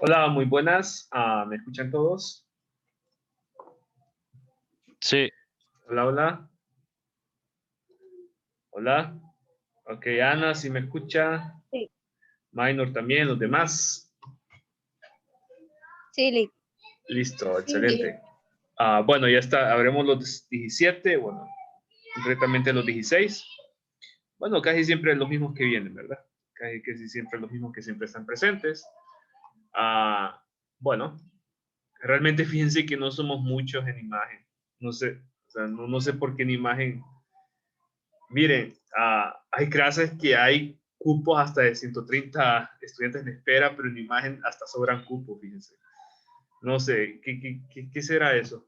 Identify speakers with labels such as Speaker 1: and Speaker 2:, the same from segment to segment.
Speaker 1: Hola, muy buenas. ¿Me escuchan todos?
Speaker 2: Sí,
Speaker 1: Hola, hola. Hola. Ok, Ana, si me escucha.
Speaker 3: Sí,
Speaker 1: Minor también, los demás.
Speaker 3: sí,
Speaker 1: Listo,
Speaker 3: sí.
Speaker 1: excelente. Bueno, ya está. Habremos los 17, bueno, concretamente los 16. Bueno, casi siempre los mismos que vienen, ¿verdad? Casi siempre los mismos que siempre están presentes. Bueno, realmente fíjense que no somos muchos en imagen. No sé, o sea, no sé por qué en imagen. Miren, hay clases que hay cupos hasta de 130 estudiantes de espera, pero en imagen hasta sobran cupos, fíjense. No sé, ¿qué será eso?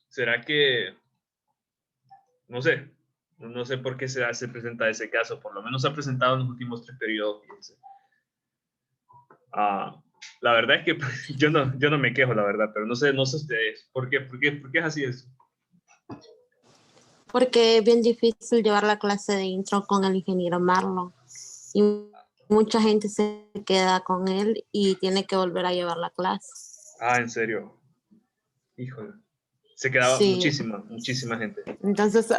Speaker 1: ¿Será que, no sé, no sé por qué se presenta ese caso? Por lo menos se ha presentado en los últimos 3 periodos, fíjense. La verdad es que yo no me quejo, la verdad, pero no sé ustedes. ¿Por qué es así eso?
Speaker 3: Porque es bien difícil llevar la clase de intro con el ingeniero Marlon. Y mucha gente se queda con él y tiene que volver a llevar la clase.
Speaker 1: En serio. Híjole. Se quedaba
Speaker 3: Sí,
Speaker 1: muchísima gente.
Speaker 3: entonces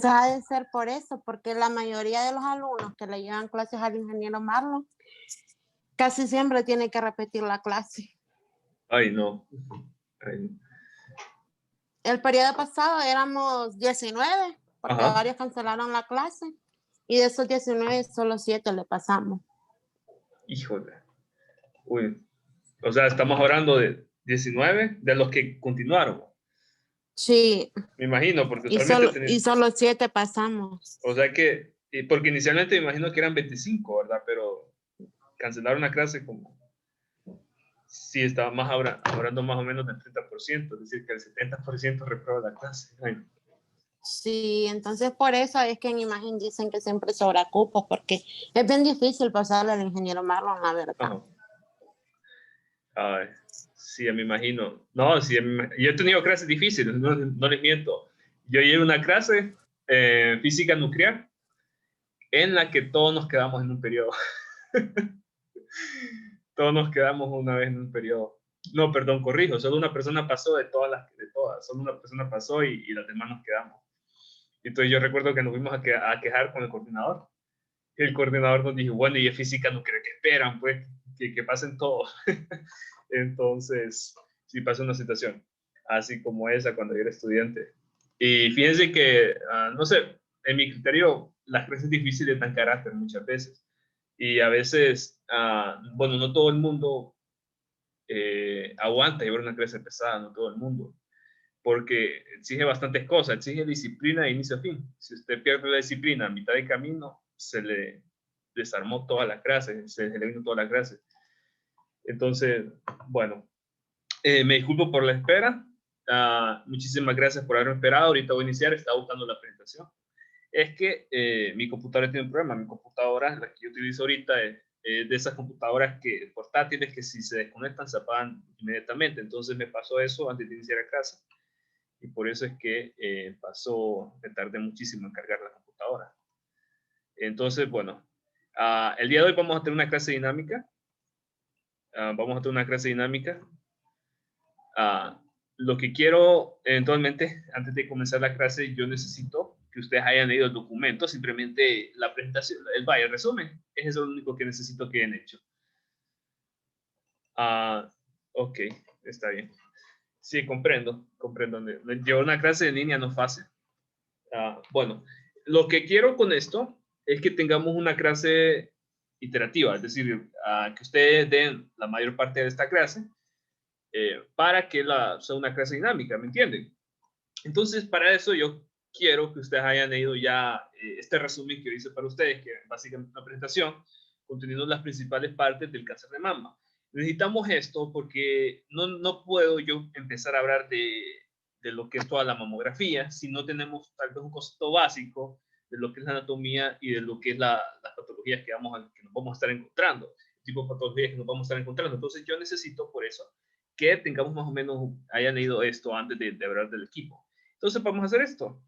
Speaker 3: ha de ser por eso, porque la mayoría de los alumnos que le llevan clases al ingeniero Marlon casi siempre tiene que repetir la clase.
Speaker 1: Ay, no. Ay, no.
Speaker 3: El periodo pasado éramos 19, porque
Speaker 1: Ajá.
Speaker 3: varios cancelaron la clase, y de esos 19 solo 7 le pasamos.
Speaker 1: Híjole. Uy. O sea, estamos hablando de 19 de los que continuaron.
Speaker 3: Sí,
Speaker 1: Me imagino, porque
Speaker 3: y
Speaker 1: usualmente
Speaker 3: solo 7 pasamos.
Speaker 1: o sea que, porque inicialmente me imagino que eran 25, ¿verdad? Pero cancelaron la clase como, sí, estaba más hablando más o menos del 30%, es decir, que el 70% reprueba la clase. Ay,
Speaker 3: Sí, entonces por eso es que en imagen dicen que siempre sobra cupos, porque es bien difícil pasarle al ingeniero Marlon, la verdad.
Speaker 1: ajá. Ay, sí, me imagino. No, sí, yo he tenido clases difíciles, no les miento. Yo llevé una clase, física nuclear, en la que todos nos quedamos en un periodo. Todos nos quedamos una vez en un periodo. No, perdón, corrijo, solo una persona pasó de todas, solo una persona pasó y las demás nos quedamos. Entonces yo recuerdo que nos fuimos a quejar con el coordinador. El coordinador nos dijo, bueno, y es física nuclear, que esperan, pues, que pasen todos. Entonces, sí pasa una situación así como esa cuando yo era estudiante. Y fíjense que, no sé, en mi criterio, las clases difíciles dan carácter muchas veces. Y a veces, bueno, no todo el mundo aguanta llevar una clase pesada, no todo el mundo, porque exige bastantes cosas, exige disciplina de inicio a fin. Si usted pierde la disciplina a mitad de camino, se le desarmó toda la clase, se le vino toda la clase. Entonces, bueno, me disculpo por la espera. Muchísimas gracias por haberme esperado. Ahorita voy a iniciar, estaba buscando la presentación. Es que mi computadora tiene un problema. Mi computadora, la que yo utilizo ahorita, es de esas computadoras que portátiles que si se desconectan se apagan inmediatamente. Entonces me pasó eso antes de iniciar a clase. Y por eso es que me tardé muchísimo en cargar la computadora. Entonces, bueno, el día de hoy vamos a tener una clase dinámica. Ah, lo que quiero eventualmente, antes de comenzar la clase, yo necesito que ustedes hayan leído el documento, simplemente la presentación, el resumen, es eso lo único que necesito que hayan hecho. Ok, está bien. Sí, comprendo. Llevar una clase de línea no es fácil. Bueno, lo que quiero con esto es que tengamos una clase iterativa, es decir, que ustedes den la mayor parte de esta clase para que sea una clase dinámica, ¿me entienden? Entonces, para eso yo quiero que ustedes hayan leído ya este resumen que yo hice para ustedes, que es básicamente una presentación conteniendo las principales partes del cáncer de mama. Necesitamos esto porque no puedo yo empezar a hablar de lo que es toda la mamografía si no tenemos tal vez un concepto básico de lo que es la anatomía y de lo que es las patologías que nos vamos a estar encontrando, el tipo de patologías que nos vamos a estar encontrando. Entonces yo necesito por eso que tengamos más o menos, hayan leído esto antes de hablar del equipo. Entonces vamos a hacer esto.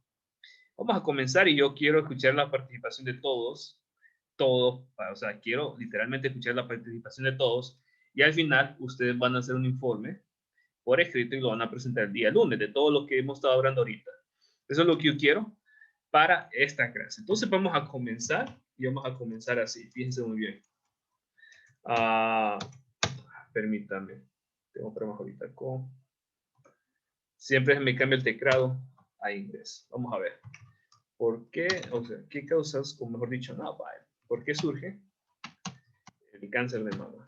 Speaker 1: Vamos a comenzar y yo quiero escuchar la participación de todos todo, o sea, quiero literalmente escuchar la participación de todos y al final ustedes van a hacer un informe por escrito y lo van a presentar el día lunes de todo lo que hemos estado hablando ahorita. Eso es lo que yo quiero para esta clase. Entonces vamos a comenzar y vamos a comenzar así. Fíjense muy bien. Permítame. Tengo problemas ahorita con... Siempre me cambia el teclado a inglés. Vamos a ver. ¿Por qué? O sea, ¿qué causas, o mejor dicho, no, vale. ¿Por qué surge el cáncer de mama?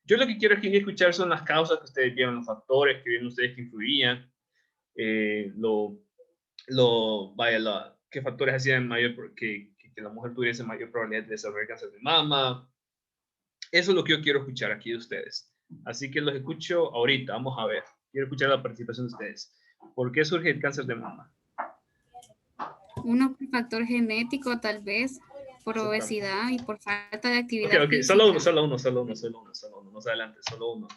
Speaker 1: Yo lo que quiero aquí escuchar son las causas que ustedes vieron, los factores que vieron ustedes que influían, qué factores hacían mayor que la mujer tuviese mayor probabilidad de desarrollar cáncer de mama. Eso es lo que yo quiero escuchar aquí de ustedes. Así que los escucho ahorita. Vamos a ver. Quiero escuchar la participación de ustedes. ¿Por qué surge el cáncer de mama?
Speaker 2: Uno por factor genético, tal vez, por obesidad y por falta de actividad
Speaker 1: Ok,
Speaker 2: física.
Speaker 1: solo uno. Más adelante, solo uno.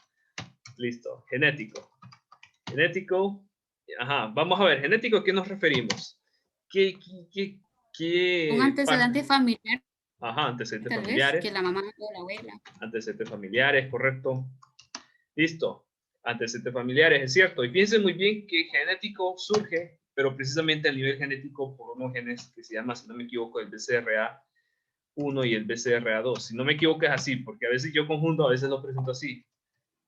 Speaker 1: Listo. Genético. Genético. Ajá, vamos a ver. Genético, ¿a qué nos referimos?
Speaker 2: Un antecedente familiar.
Speaker 1: Ajá, antecedentes
Speaker 2: tal
Speaker 1: familiares.
Speaker 2: vez, que la mamá o la abuela.
Speaker 1: Antecedentes familiares, correcto. Listo. Antecedentes familiares, es cierto. Y piensen muy bien que genético surge, pero precisamente a nivel genético por unos genes que se llama, si no me equivoco, el BCRA1 y el BCRA2. Si no me equivoco es así, porque a veces yo conjunto, a veces lo presento así.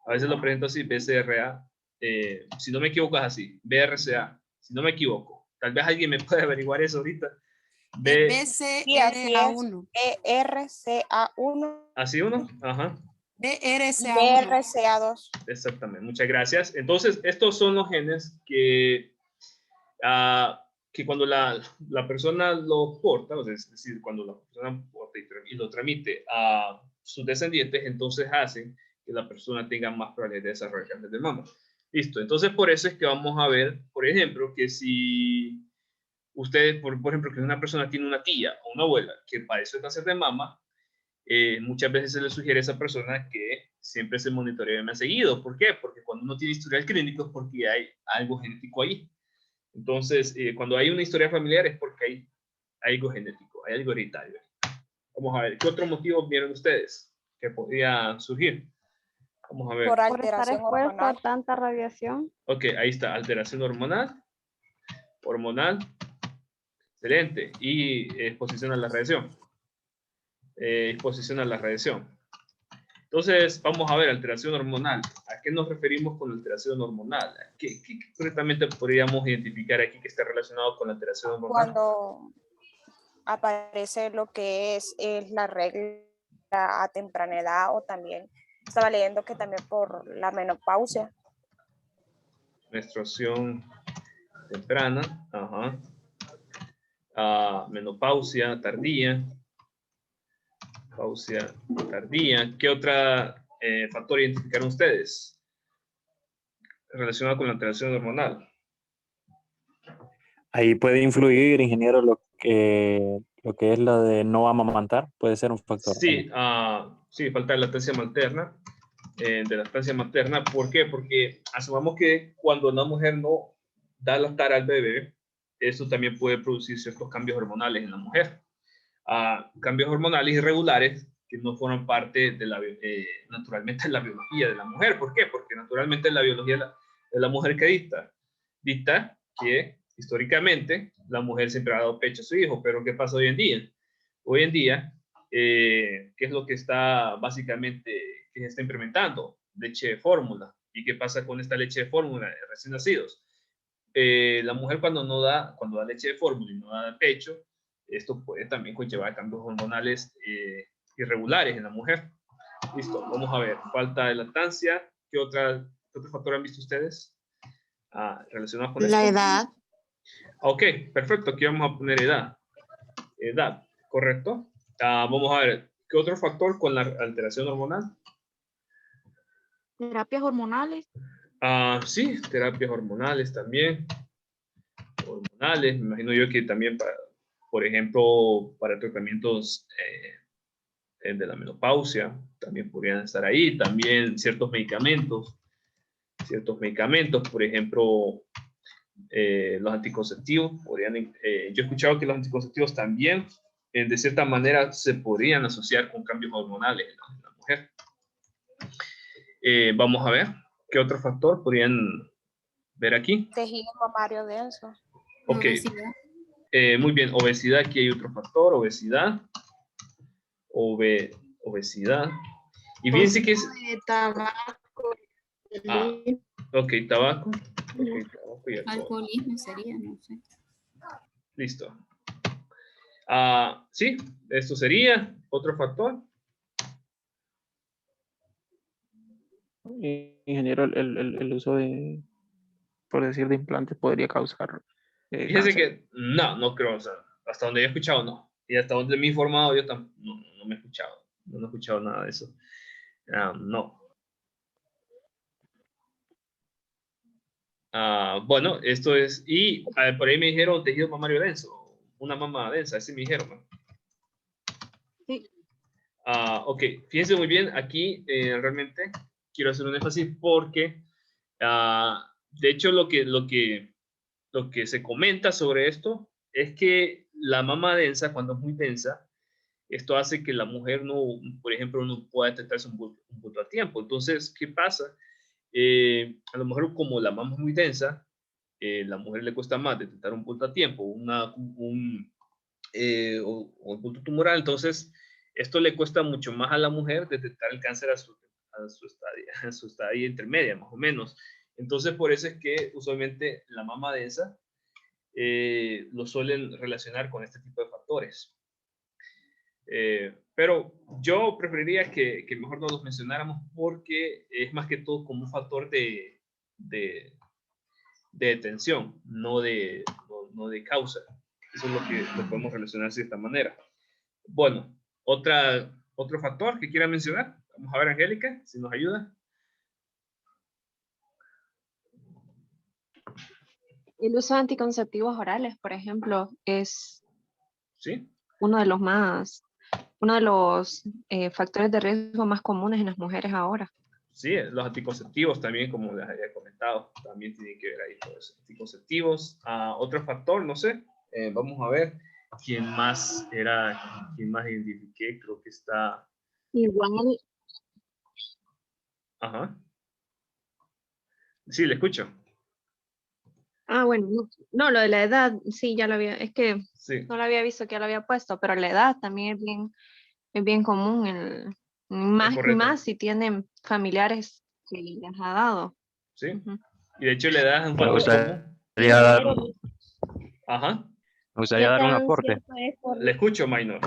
Speaker 1: A veces lo presento así, BCRA. Si no me equivoco es así, BRCA. Si no me equivoco. Tal vez alguien me puede averiguar eso ahorita.
Speaker 4: BCRA1. BRCA1.
Speaker 1: ¿Así uno? Ajá.
Speaker 4: BRCA2.
Speaker 1: Exactamente, muchas gracias. Entonces, estos son los genes que cuando la persona lo porta, o sea, es decir, cuando la persona porta y lo tramite a sus descendientes, entonces hacen que la persona tenga más probabilidad de desarrollar cáncer de mama. Listo, entonces por eso es que vamos a ver, por ejemplo, que si ustedes, por ejemplo, que una persona tiene una tía o una abuela que padece cáncer de mama, muchas veces se le sugiere a esa persona que siempre se monitoree más seguido. ¿Por qué? Porque cuando uno tiene historial clínico es porque hay algo genético ahí. Entonces, cuando hay una historia familiar es porque hay algo genético, hay algo hereditario. Vamos a ver, ¿qué otro motivo vieron ustedes que podría surgir? Vamos a ver.
Speaker 4: Por
Speaker 5: Por estar
Speaker 4: alteración
Speaker 5: expuesto a
Speaker 4: hormonal.
Speaker 5: tanta radiación.
Speaker 1: Ok, ahí está, alteración hormonal. Excelente. Y exposición a la radiación. Entonces, vamos a ver, alteración hormonal. ¿A qué nos referimos con alteración hormonal? ¿Qué concretamente podríamos identificar aquí que está relacionado con la alteración hormonal?
Speaker 4: Cuando aparece lo que es la regla a temprana edad, o también estaba leyendo que también por la menopausia.
Speaker 1: Menstruación temprana, ajá. Menopausia tardía. ¿Qué otro factor identificaron ustedes relacionado con la alteración hormonal?
Speaker 6: Ahí puede influir, ingeniero, lo que es la de no amamantar, puede ser un factor.
Speaker 1: Sí, sí, falta de lactancia materna. ¿Por qué? Porque asumamos que cuando una mujer no da lactar al bebé, eso también puede producir ciertos cambios hormonales en la mujer. Cambios hormonales irregulares que no forman parte de naturalmente de la biología de la mujer. ¿Por qué? Porque naturalmente la biología de la mujer que dicta que históricamente la mujer siempre ha dado pecho a su hijo, pero ¿qué pasa hoy en día? Hoy en día, ¿qué es lo que está básicamente, que se está implementando? Leche de fórmula. ¿Y qué pasa con esta leche de fórmula de recién nacidos? La mujer cuando da leche de fórmula y no da pecho, esto puede también conllevar cambios hormonales irregulares en la mujer. Listo, vamos a ver. Falta de lactancia. ¿Qué otro factor han visto ustedes relacionado con esto?
Speaker 3: La edad.
Speaker 1: Ok, perfecto. Aquí vamos a poner edad. Edad, correcto. Vamos a ver. ¿Qué otro factor con la alteración hormonal?
Speaker 5: Terapias hormonales.
Speaker 1: Sí, terapias hormonales también. Me imagino yo que también por ejemplo, para tratamientos de la menopausia, también podrían estar ahí, también ciertos medicamentos, por ejemplo, los anticonceptivos, yo he escuchado que los anticonceptivos también de cierta manera se podrían asociar con cambios hormonales en la mujer. Vamos a ver qué otro factor podrían ver aquí.
Speaker 4: Tejido mamario denso.
Speaker 1: Ok,
Speaker 2: Obesidad.
Speaker 1: muy bien, obesidad, aquí hay otro factor, obesidad. Obesidad. Y fíjense que es...
Speaker 3: Tabaco.
Speaker 1: Ah, ok, tabaco. Okay, tabaco y alcohol.
Speaker 2: Alcoholismo sería, no sé.
Speaker 1: Listo. Sí, esto sería otro factor.
Speaker 7: Ingeniero, el uso de, por decir, de implantes podría causar
Speaker 1: Fíjese
Speaker 7: cáncer.
Speaker 1: que no creo, o sea, hasta donde yo he escuchado, no. Y hasta donde me he informado, yo no me he escuchado. No he escuchado nada de eso. No. Bueno, esto es, y por ahí me dijeron tejido mamario denso, una mama densa, así me dijeron, ¿no?
Speaker 3: Sí.
Speaker 1: Ok, fíjense muy bien, aquí realmente quiero hacer un énfasis porque, de hecho, lo que se comenta sobre esto es que la mama densa, cuando es muy densa, esto hace que la mujer no, por ejemplo, no pueda detectarse un bulto a tiempo. Entonces, ¿qué pasa? A lo mejor como la mama es muy densa, la mujer le cuesta más detectar un bulto a tiempo, o un bulto tumoral, entonces esto le cuesta mucho más a la mujer detectar el cáncer a su a su estadia intermedia, más o menos. Entonces, por eso es que usualmente la mama densa lo suelen relacionar con este tipo de factores. Pero yo preferiría que mejor no los mencionáramos porque es más que todo como un factor de detención, no de causa. Eso es lo que lo podemos relacionar de esta manera. Bueno, otro factor que quiera mencionar. Vamos a ver, Angélica, si nos ayuda.
Speaker 5: El uso de anticonceptivos orales, por ejemplo, es
Speaker 1: ¿Sí?
Speaker 5: uno de los factores de riesgo más comunes en las mujeres ahora.
Speaker 1: Sí, los anticonceptivos también, como les había comentado, también tienen que ver ahí todos los anticonceptivos. Otro factor, no sé, vamos a ver quién más identifiqué, creo que está...
Speaker 3: Igual,
Speaker 1: Ajá. Sí, le escucho.
Speaker 5: Bueno, no, lo de la edad, sí, ya lo había, es que
Speaker 1: Sí,
Speaker 5: no lo había visto que ya lo había puesto, pero la edad también es bien común,
Speaker 1: es
Speaker 5: y
Speaker 1: correcto.
Speaker 5: más si tienen familiares que les ha dado.
Speaker 1: Sí.
Speaker 5: Ujú.
Speaker 1: Y de hecho le das un
Speaker 6: Me
Speaker 1: factor común.
Speaker 6: gustaría dar,
Speaker 1: Ajá.
Speaker 6: me gustaría dar un
Speaker 3: tan
Speaker 6: aporte.
Speaker 3: cierto es por
Speaker 1: Le escucho, Minor.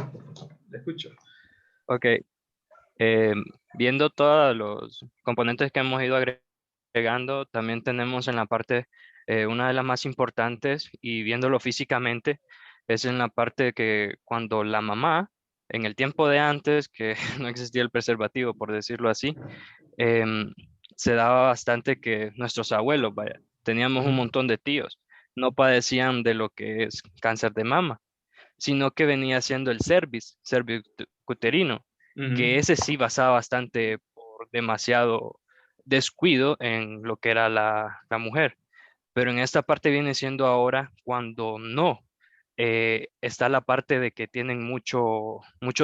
Speaker 1: Le escucho.
Speaker 6: Ok. Eh, Viendo todos los componentes que hemos ido agregando, también tenemos en la parte, una de las más importantes, y viéndolo físicamente, es en la parte de que cuando la mamá, en el tiempo de antes, que no existía el preservativo, por decirlo así, em, se daba bastante que nuestros abuelos, vaya, teníamos un montón de tíos, no padecían de lo que es cáncer de mama, sino que venía siendo el cervicuterino, que
Speaker 1: Ujú.
Speaker 6: ese sí basaba bastante por demasiado descuido en lo que era la mujer. Pero en esta parte viene siendo ahora cuando no. Está la parte de que tienen muchos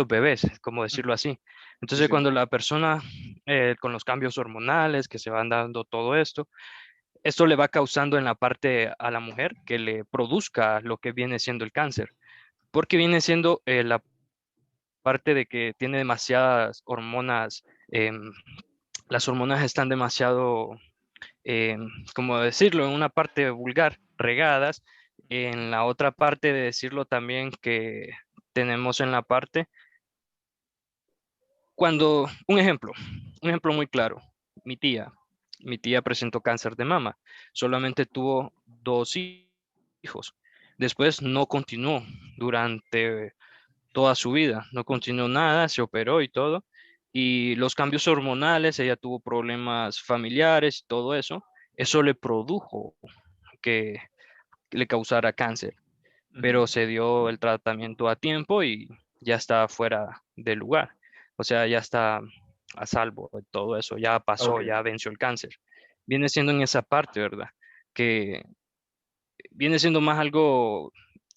Speaker 6: bebés, como decirlo así.
Speaker 1: Sí,
Speaker 6: Entonces,
Speaker 1: sí.
Speaker 6: cuando la persona, con los cambios hormonales que se van dando todo esto le va causando en la parte a la mujer que le produzca lo que viene siendo el cáncer, porque viene siendo, la parte de que tiene demasiadas hormonas. Las hormonas están demasiado, como decirlo, en una parte vulgar, regadas. En la otra parte de decirlo también que tenemos en la parte, cuando, un ejemplo muy claro, mi tía, mi tía presentó cáncer de mama, solamente tuvo 2 hijos. Después no continuó durante toda su vida, no continuó nada, se operó y todo. Y los cambios hormonales, ella tuvo problemas familiares y todo eso le produjo que le causara cáncer,
Speaker 1: Ujú.
Speaker 6: pero se dio el tratamiento a tiempo y ya está fuera del lugar. O sea, ya está a salvo de todo eso, ya
Speaker 1: Ok.
Speaker 6: pasó, ya venció el cáncer. Viene siendo en esa parte, ¿verdad? Que viene siendo más algo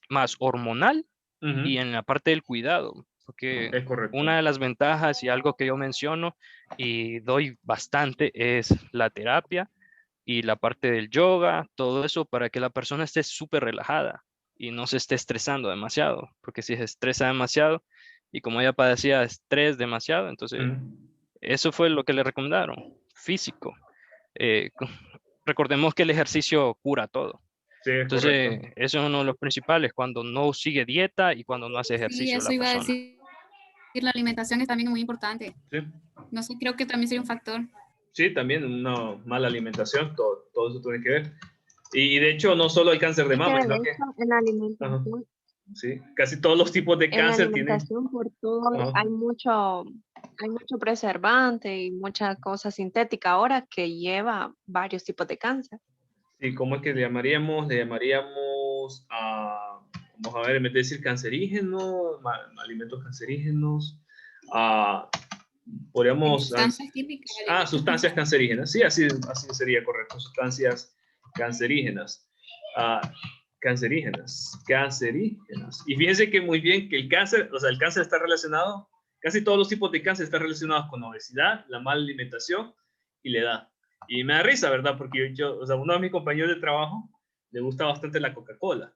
Speaker 6: más hormonal
Speaker 1: Ujú,
Speaker 6: y en la parte del cuidado, porque
Speaker 1: es correcto.
Speaker 6: una de las ventajas y algo que yo menciono y doy bastante es la terapia y la parte del yoga, todo eso para que la persona esté súper relajada y no se esté estresando demasiado, porque si se estresa demasiado y como ella padecía estrés demasiado, entonces
Speaker 1: Ujú.
Speaker 6: eso fue lo que le recomendaron, físico. Eh, co- recordemos que el ejercicio cura todo.
Speaker 1: Sí, es correcto.
Speaker 6: Entonces, eso es uno de los principales, cuando no sigue dieta y cuando no hace
Speaker 2: Sí,
Speaker 6: ejercicio la
Speaker 2: eso iba a
Speaker 6: persona.
Speaker 2: decir. La alimentación es también muy importante.
Speaker 1: Sí.
Speaker 2: No sé, creo que también sería un factor.
Speaker 1: Sí, también una mala alimentación, todo eso tiene que ver. Y de hecho, no solo el cáncer de
Speaker 5: Es que
Speaker 1: mama,
Speaker 5: de
Speaker 1: sino que
Speaker 5: hecho en la
Speaker 1: ajá,
Speaker 5: alimentación,
Speaker 1: sí, casi todos los tipos de cáncer tienen.
Speaker 5: por todo
Speaker 1: Ajá.
Speaker 5: hay mucho preservante y mucha cosa sintética ahora que lleva varios tipos de cáncer.
Speaker 1: Sí, ¿cómo es que le llamaríamos? Le llamaríamos a, vamos a ver, en vez de decir cancerígenos, alimentos cancerígenos, a, podríamos,
Speaker 2: Sustancias típicas, alimentos
Speaker 1: sustancias cancerígenas. Sí, así sería correcto, sustancias cancerígenas. Ah, cancerígenas. Y fíjense que muy bien que el cáncer, o sea, el cáncer está relacionado, casi todos los tipos de cáncer están relacionados con obesidad, la mala alimentación y la edad. Y me da risa, ¿verdad? Porque o sea, uno de mis compañeros de trabajo le gusta bastante la Coca-Cola.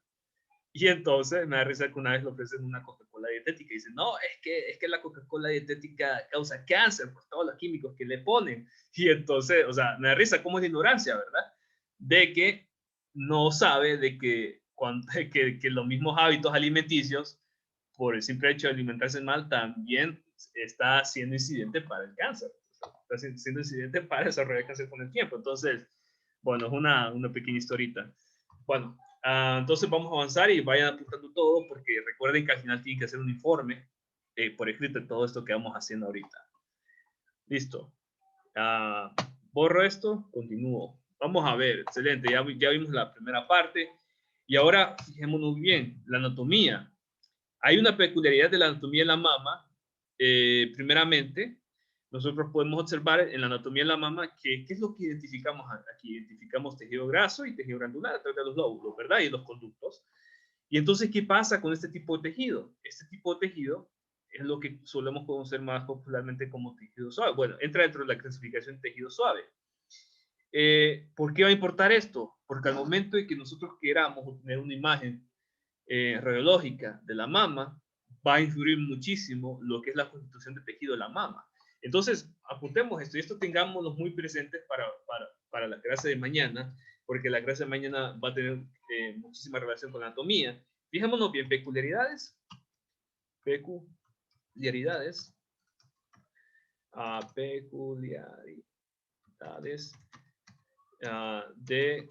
Speaker 1: Y entonces me da risa que una vez le ofrecen una Coca-Cola dietética y dicen, no, es que la Coca-Cola dietética causa cáncer por todos los químicos que le ponen. Y entonces, o sea, me da risa cómo es la ignorancia, ¿verdad? De que no sabe de que, que los mismos hábitos alimenticios, por el simple hecho de alimentarse mal, también está siendo incidente para el cáncer. Está siendo incidente para desarrollar cáncer con el tiempo. Entonces, bueno, es una pequeña historita. Bueno, entonces vamos a avanzar y vayan apuntando todo porque recuerden que al final tienen que hacer un informe por escrito de todo esto que vamos haciendo ahorita. Listo. Borro esto, continúo. Vamos a ver, excelente, ya vimos la primera parte. Y ahora, fijémonos bien, la anatomía. Hay una peculiaridad de la anatomía de la mama. Primeramente, nosotros podemos observar en la anatomía de la mama que, ¿qué es lo que identificamos aquí? Identificamos tejido graso y tejido glandular a través de los lóbulos, ¿verdad? Y los conductos. Y entonces, ¿qué pasa con este tipo de tejido? Este tipo de tejido es lo que solemos conocer más popularmente como tejido suave. Bueno, entra dentro de la clasificación de tejido suave. ¿Por qué va a importar esto? Porque al momento de que nosotros queramos obtener una imagen radiológica de la mama, va a influir muchísimo lo que es la constitución de tejido de la mama. Entonces, apuntemos esto y esto tengámoslo muy presentes para la clase de mañana, porque la clase de mañana va a tener muchísima relación con la anatomía. Fijémonos bien, peculiaridades, peculiaridades de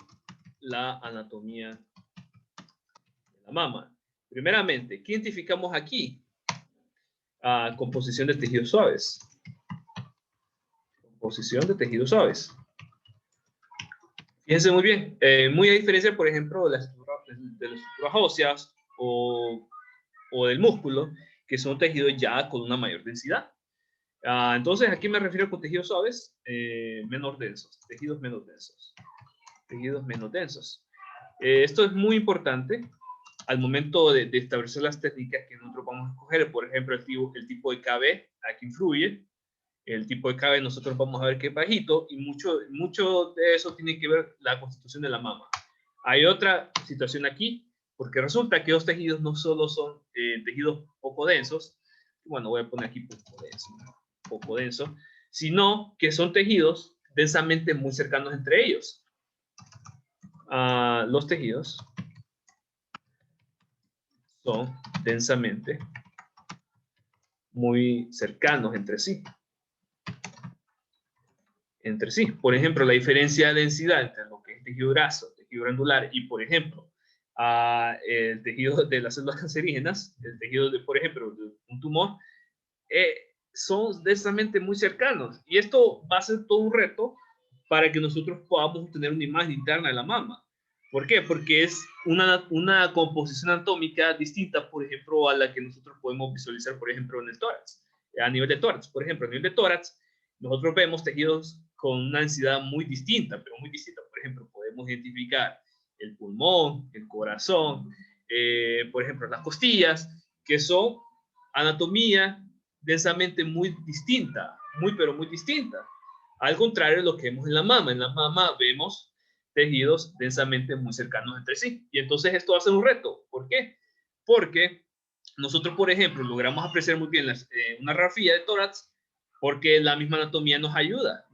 Speaker 1: la anatomía de la mama. Primeramente, ¿qué identificamos aquí? Composición de tejidos suaves. Composición de tejidos suaves. Fíjense muy bien, muy a diferencia, por ejemplo, de las estructuras óseas o del músculo, que son tejidos ya con una mayor densidad. Entonces, aquí me refiero con tejidos suaves, menos densos, tejidos menos densos. Tejidos menos densos. Esto es muy importante al momento de establecer las técnicas que nosotros vamos a escoger. Por ejemplo, el tipo de KB, aquí influye. El tipo de KB nosotros vamos a ver que es bajito y mucho de eso tiene que ver la constitución de la mama. Hay otra situación aquí, porque resulta que los tejidos no solo son tejidos poco densos, bueno, voy a poner aquí poco denso, sino que son tejidos densamente muy cercanos entre ellos. Los tejidos son densamente muy cercanos entre sí. Por ejemplo, la diferencia de densidad entre lo que es tejido graso, tejido glandular y, por ejemplo, el tejido de las células cancerígenas, el tejido, por ejemplo, de un tumor, son densamente muy cercanos. Y esto va a ser todo un reto para que nosotros podamos tener una imagen interna de la mama. ¿Por qué? Porque es una composición anatómica distinta, por ejemplo, a la que nosotros podemos visualizar, por ejemplo, en el tórax. A nivel de tórax, por ejemplo, a nivel de tórax, nosotros vemos tejidos con una densidad muy distinta, pero muy distinta. Por ejemplo, podemos identificar el pulmón, el corazón, por ejemplo, las costillas, que son anatomía densamente muy distinta, pero muy distinta. Al contrario de lo que vemos en la mama. En la mama vemos tejidos densamente muy cercanos entre sí. Y entonces esto va a ser un reto. ¿Por qué? Porque nosotros, por ejemplo, logramos apreciar muy bien una radiografía de tórax porque la misma anatomía nos ayuda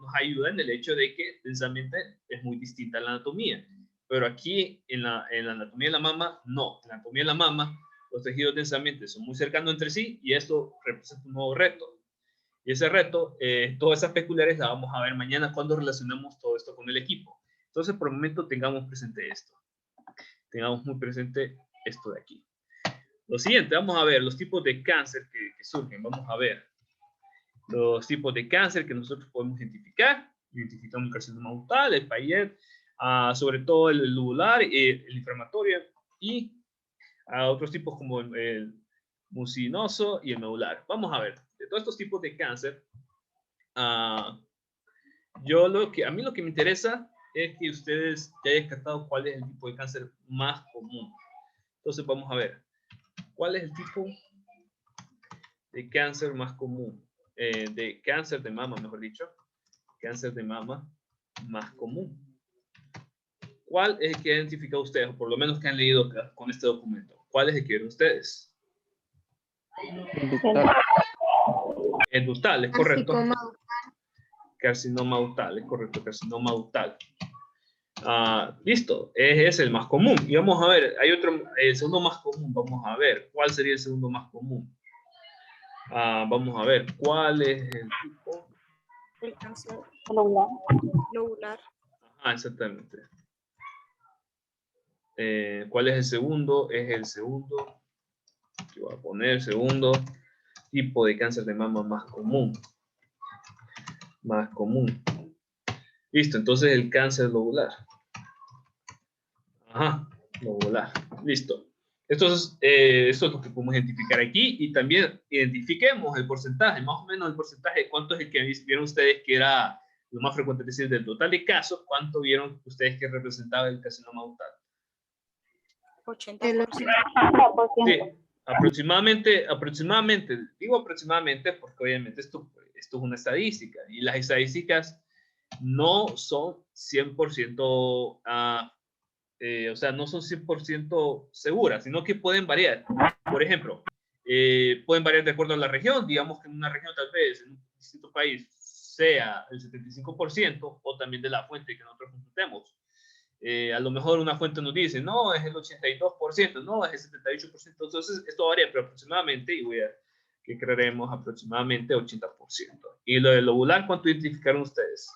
Speaker 1: en el hecho de que densamente es muy distinta la anatomía. Pero aquí en la anatomía de la mama, no. En la anatomía de la mama, los tejidos densamente son muy cercanos entre sí y esto representa un nuevo reto. Y ese reto, todas esas peculiares las vamos a ver mañana cuando relacionemos todo esto con el equipo. Entonces, por el momento, tengamos presente esto. Tengamos muy presente esto de aquí. Lo siguiente, vamos a ver los tipos de cáncer que surgen. Vamos a ver los tipos de cáncer que nosotros podemos identificar. Identificamos el carcinoma ductal, el Payet, sobre todo el lobular, el inflamatorio y otros tipos como el mucinoso y el medular. Vamos a ver, de todos estos tipos de cáncer, a mí lo que me interesa es que ustedes ya hayan descartado cuál es el tipo de cáncer más común. Entonces vamos a ver, ¿cuál es el tipo de cáncer más común? De cáncer de mama, mejor dicho. Cáncer de mama más común. ¿Cuál es el que han identificado ustedes, o por lo menos que han leído acá con este documento? ¿Cuál es el que ven ustedes? El ductal, es correcto. Carcinoma ductal, es correcto. Carcinoma ductal. Listo, es el más común. Y vamos a ver, hay otro, el segundo más común. Vamos a ver, ¿cuál sería el segundo más común? Vamos a ver, ¿cuál es el tipo?
Speaker 4: El cáncer lobular.
Speaker 1: Exactamente. ¿Cuál es el segundo? Es el segundo. Aquí voy a poner segundo tipo de cáncer de mama más común. Más común. Listo, entonces el cáncer lobular. Lobular. Listo. Esto es lo que podemos identificar aquí y también identifiquemos el porcentaje, más o menos el porcentaje, cuánto es el que vieron ustedes que era lo más frecuente, es decir, del total de casos, cuánto vieron ustedes que representaba el carcinoma ductal.
Speaker 4: 80%.
Speaker 1: Sí, aproximadamente, digo aproximadamente porque obviamente esto es una estadística y las estadísticas no son 100%, o sea, no son 100% seguras, sino que pueden variar. Por ejemplo, pueden variar de acuerdo a la región, digamos que en una región tal vez, en un distinto país, sea el 75% o también de la fuente que nosotros consultemos. A lo mejor una fuente nos dice, no, es el 82%, no, es el 78%, entonces esto varía, pero aproximadamente, y que creeremos aproximadamente 80%. Y lo del lobular, ¿cuánto identificaron ustedes?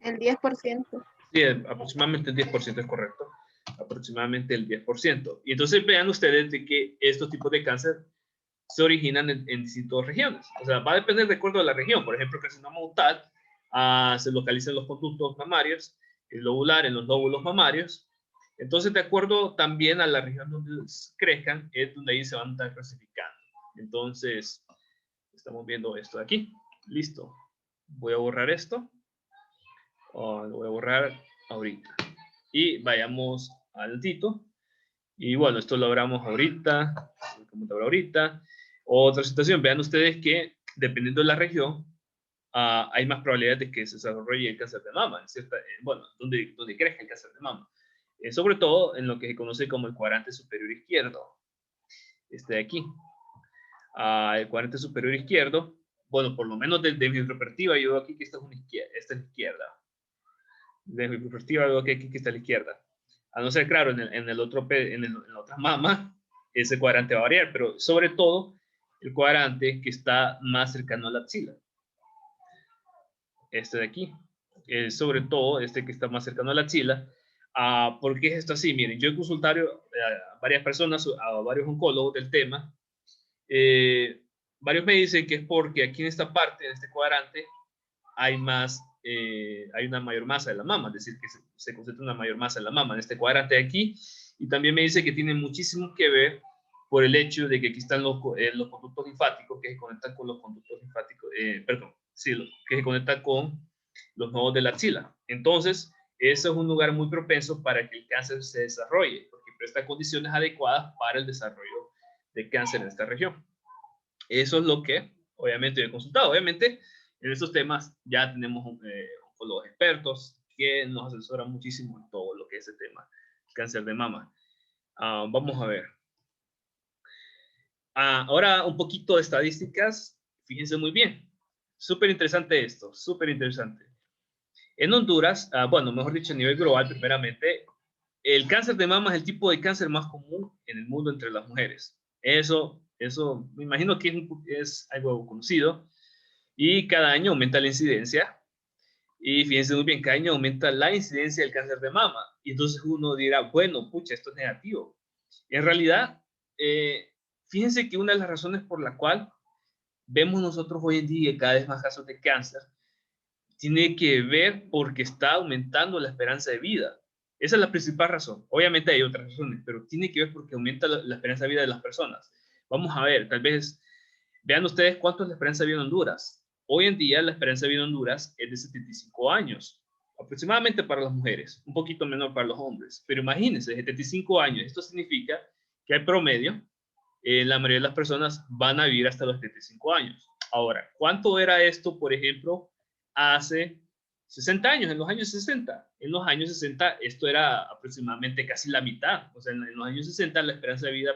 Speaker 3: El 10%.
Speaker 1: Sí, aproximadamente el 10% es correcto, aproximadamente el 10%. Y entonces vean ustedes de que estos tipos de cáncer se originan en distintas regiones, o sea, va a depender de acuerdo a la región. Por ejemplo, el carcinoma ductal se localiza en los conductos mamarios, el lobular en los lóbulos mamarios. Entonces, de acuerdo también a la región donde crezcan, es donde ahí se van a estar clasificando. Entonces, estamos viendo esto de aquí. Listo. Voy a borrar esto. Lo voy a borrar ahorita. Y vayamos al tito. Y bueno, esto lo abramos ahorita. Otra situación, vean ustedes que dependiendo de la región, hay más probabilidades de que se desarrolle el cáncer de mama, bueno, donde crezca el cáncer de mama. Sobre todo en lo que se conoce como el cuadrante superior izquierdo. Este de aquí. El cuadrante superior izquierdo, bueno, por lo menos desde mi perspectiva, yo veo aquí que esta es la izquierda. Desde mi perspectiva, veo que aquí que está a la izquierda. A no ser, claro, en la otra mama, ese cuadrante va a variar, pero sobre todo el cuadrante que está más cercano a la axila. Este de aquí. Sobre todo este que está más cercano a la axila. ¿Por qué es esto así? Miren, yo he consultado a varias personas, a varios oncólogos del tema. Varios me dicen que es porque aquí en esta parte, en este cuadrante, hay una mayor masa de la mama, es decir, que se concentra una mayor masa de la mama en este cuadrante de aquí. Y también me dice que tiene muchísimo que ver por el hecho de que aquí están los conductos linfáticos que se conectan con los conductos linfáticos, que se conectan con los nodos de la axila. Entonces, eso es un lugar muy propenso para que el cáncer se desarrolle, porque presta condiciones adecuadas para el desarrollo de cáncer en esta región. Eso es lo que, obviamente, yo he consultado. Obviamente, en estos temas ya tenemos oncólogos expertos que nos asesoran muchísimo en todo lo que es el tema del cáncer de mama. Vamos a ver. Ahora un poquito de estadísticas. Fíjense muy bien. Súper interesante esto, súper interesante. En Honduras, bueno, mejor dicho, a nivel global, primeramente, el cáncer de mama es el tipo de cáncer más común en el mundo entre las mujeres. Eso me imagino que es algo conocido. Y cada año aumenta la incidencia. Y fíjense muy bien, cada año aumenta la incidencia del cáncer de mama. Y entonces uno dirá, bueno, pucha, esto es negativo. En realidad, fíjense que una de las razones por la cual vemos nosotros hoy en día cada vez más casos de cáncer tiene que ver porque está aumentando la esperanza de vida. Esa es la principal razón. Obviamente hay otras razones, pero tiene que ver porque aumenta la esperanza de vida de las personas. Vamos a ver, tal vez vean ustedes cuánto es la esperanza de vida en Honduras. Hoy en día la esperanza de vida en Honduras es de 75 años, aproximadamente para las mujeres, un poquito menor para los hombres. Pero imagínense, 75 años, esto significa que al promedio, la mayoría de las personas van a vivir hasta los 75 años. Ahora, ¿cuánto era esto, por ejemplo, hace 60 años, en los años 60? En los años 60 esto era aproximadamente casi la mitad. O sea, en los años 60 la esperanza de vida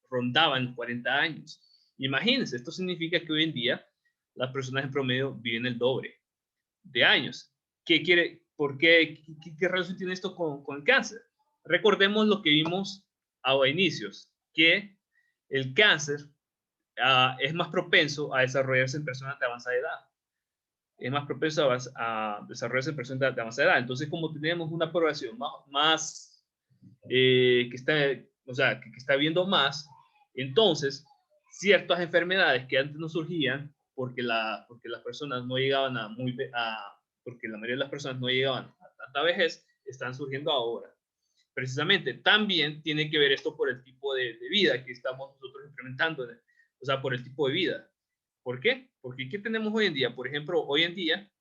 Speaker 1: rondaba en 40 años. Imagínense, esto significa que hoy en día las personas en promedio viven el doble de años. ¿Qué relación tiene esto con el cáncer? Recordemos lo que vimos a inicios, que el cáncer es más propenso a desarrollarse en personas de avanzada edad. Es más propenso a desarrollarse en personas de avanzada edad. Entonces, como tenemos una población más que está viendo más, entonces ciertas enfermedades que antes no surgían porque las personas no llegaban porque la mayoría de las personas no llegaban a tanta vejez, están surgiendo ahora. Precisamente, también tiene que ver esto por el tipo de vida que estamos nosotros implementando, o sea, por el tipo de vida. ¿Por qué? Porque ¿qué tenemos hoy en día? Por ejemplo, hoy en día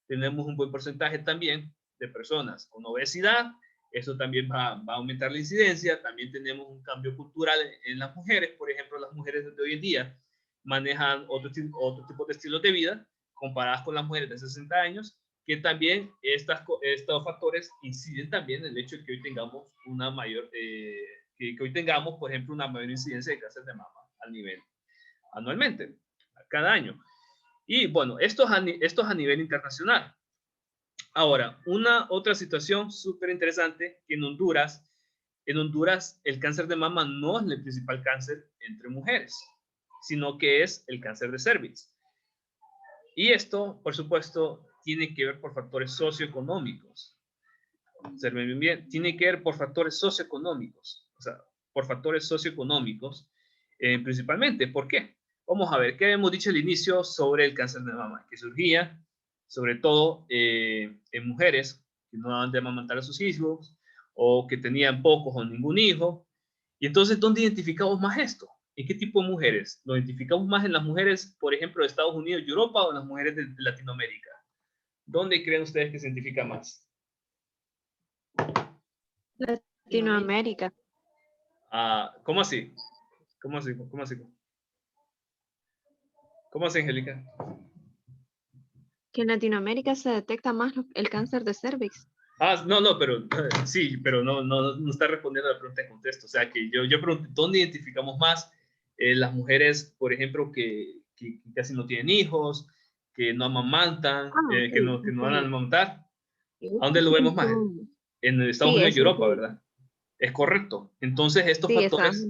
Speaker 1: tenemos un buen porcentaje también de personas con obesidad. Eso también va a aumentar la incidencia. También tenemos un cambio cultural en las mujeres. Por ejemplo, las mujeres de hoy en día manejan otro tipo de estilos de vida comparadas con las mujeres de 60 años, que también estos factores inciden también en el hecho de que hoy tengamos por ejemplo, una mayor incidencia de cáncer de mama anualmente, cada año. Y bueno, esto es a nivel internacional. Ahora, una otra situación súper interesante, que en Honduras el cáncer de mama no es el principal cáncer entre mujeres, sino que es el cáncer de cervix. Y esto, por supuesto, tiene que ver por factores socioeconómicos. Observen bien, tiene que ver por factores socioeconómicos. O sea, por factores socioeconómicos principalmente. ¿Por qué? Vamos a ver, ¿qué hemos dicho al inicio sobre el cáncer de mama? Que surgía, sobre todo, en mujeres que no daban de amamantar a sus hijos, o que tenían pocos o ningún hijo. Y entonces, ¿dónde identificamos más esto? ¿En qué tipo de mujeres? ¿Lo identificamos más en las mujeres, por ejemplo, de Estados Unidos y Europa, o en las mujeres de Latinoamérica? ¿Dónde creen ustedes que se identifica más?
Speaker 5: Latinoamérica.
Speaker 1: ¿Cómo así? ¿Cómo así? ¿Cómo así? ¿Cómo así, Angélica?
Speaker 5: Que en Latinoamérica se detecta más el cáncer de cervix.
Speaker 1: No, pero sí, pero no está respondiendo a la pregunta en contexto. O sea, que yo pregunté, ¿dónde identificamos más las mujeres, por ejemplo, que casi no tienen hijos, que no amamantan, que no van a amamantar? ¿A dónde lo vemos más? En Estados Unidos y Europa, ¿verdad? Es correcto. Entonces, estos factores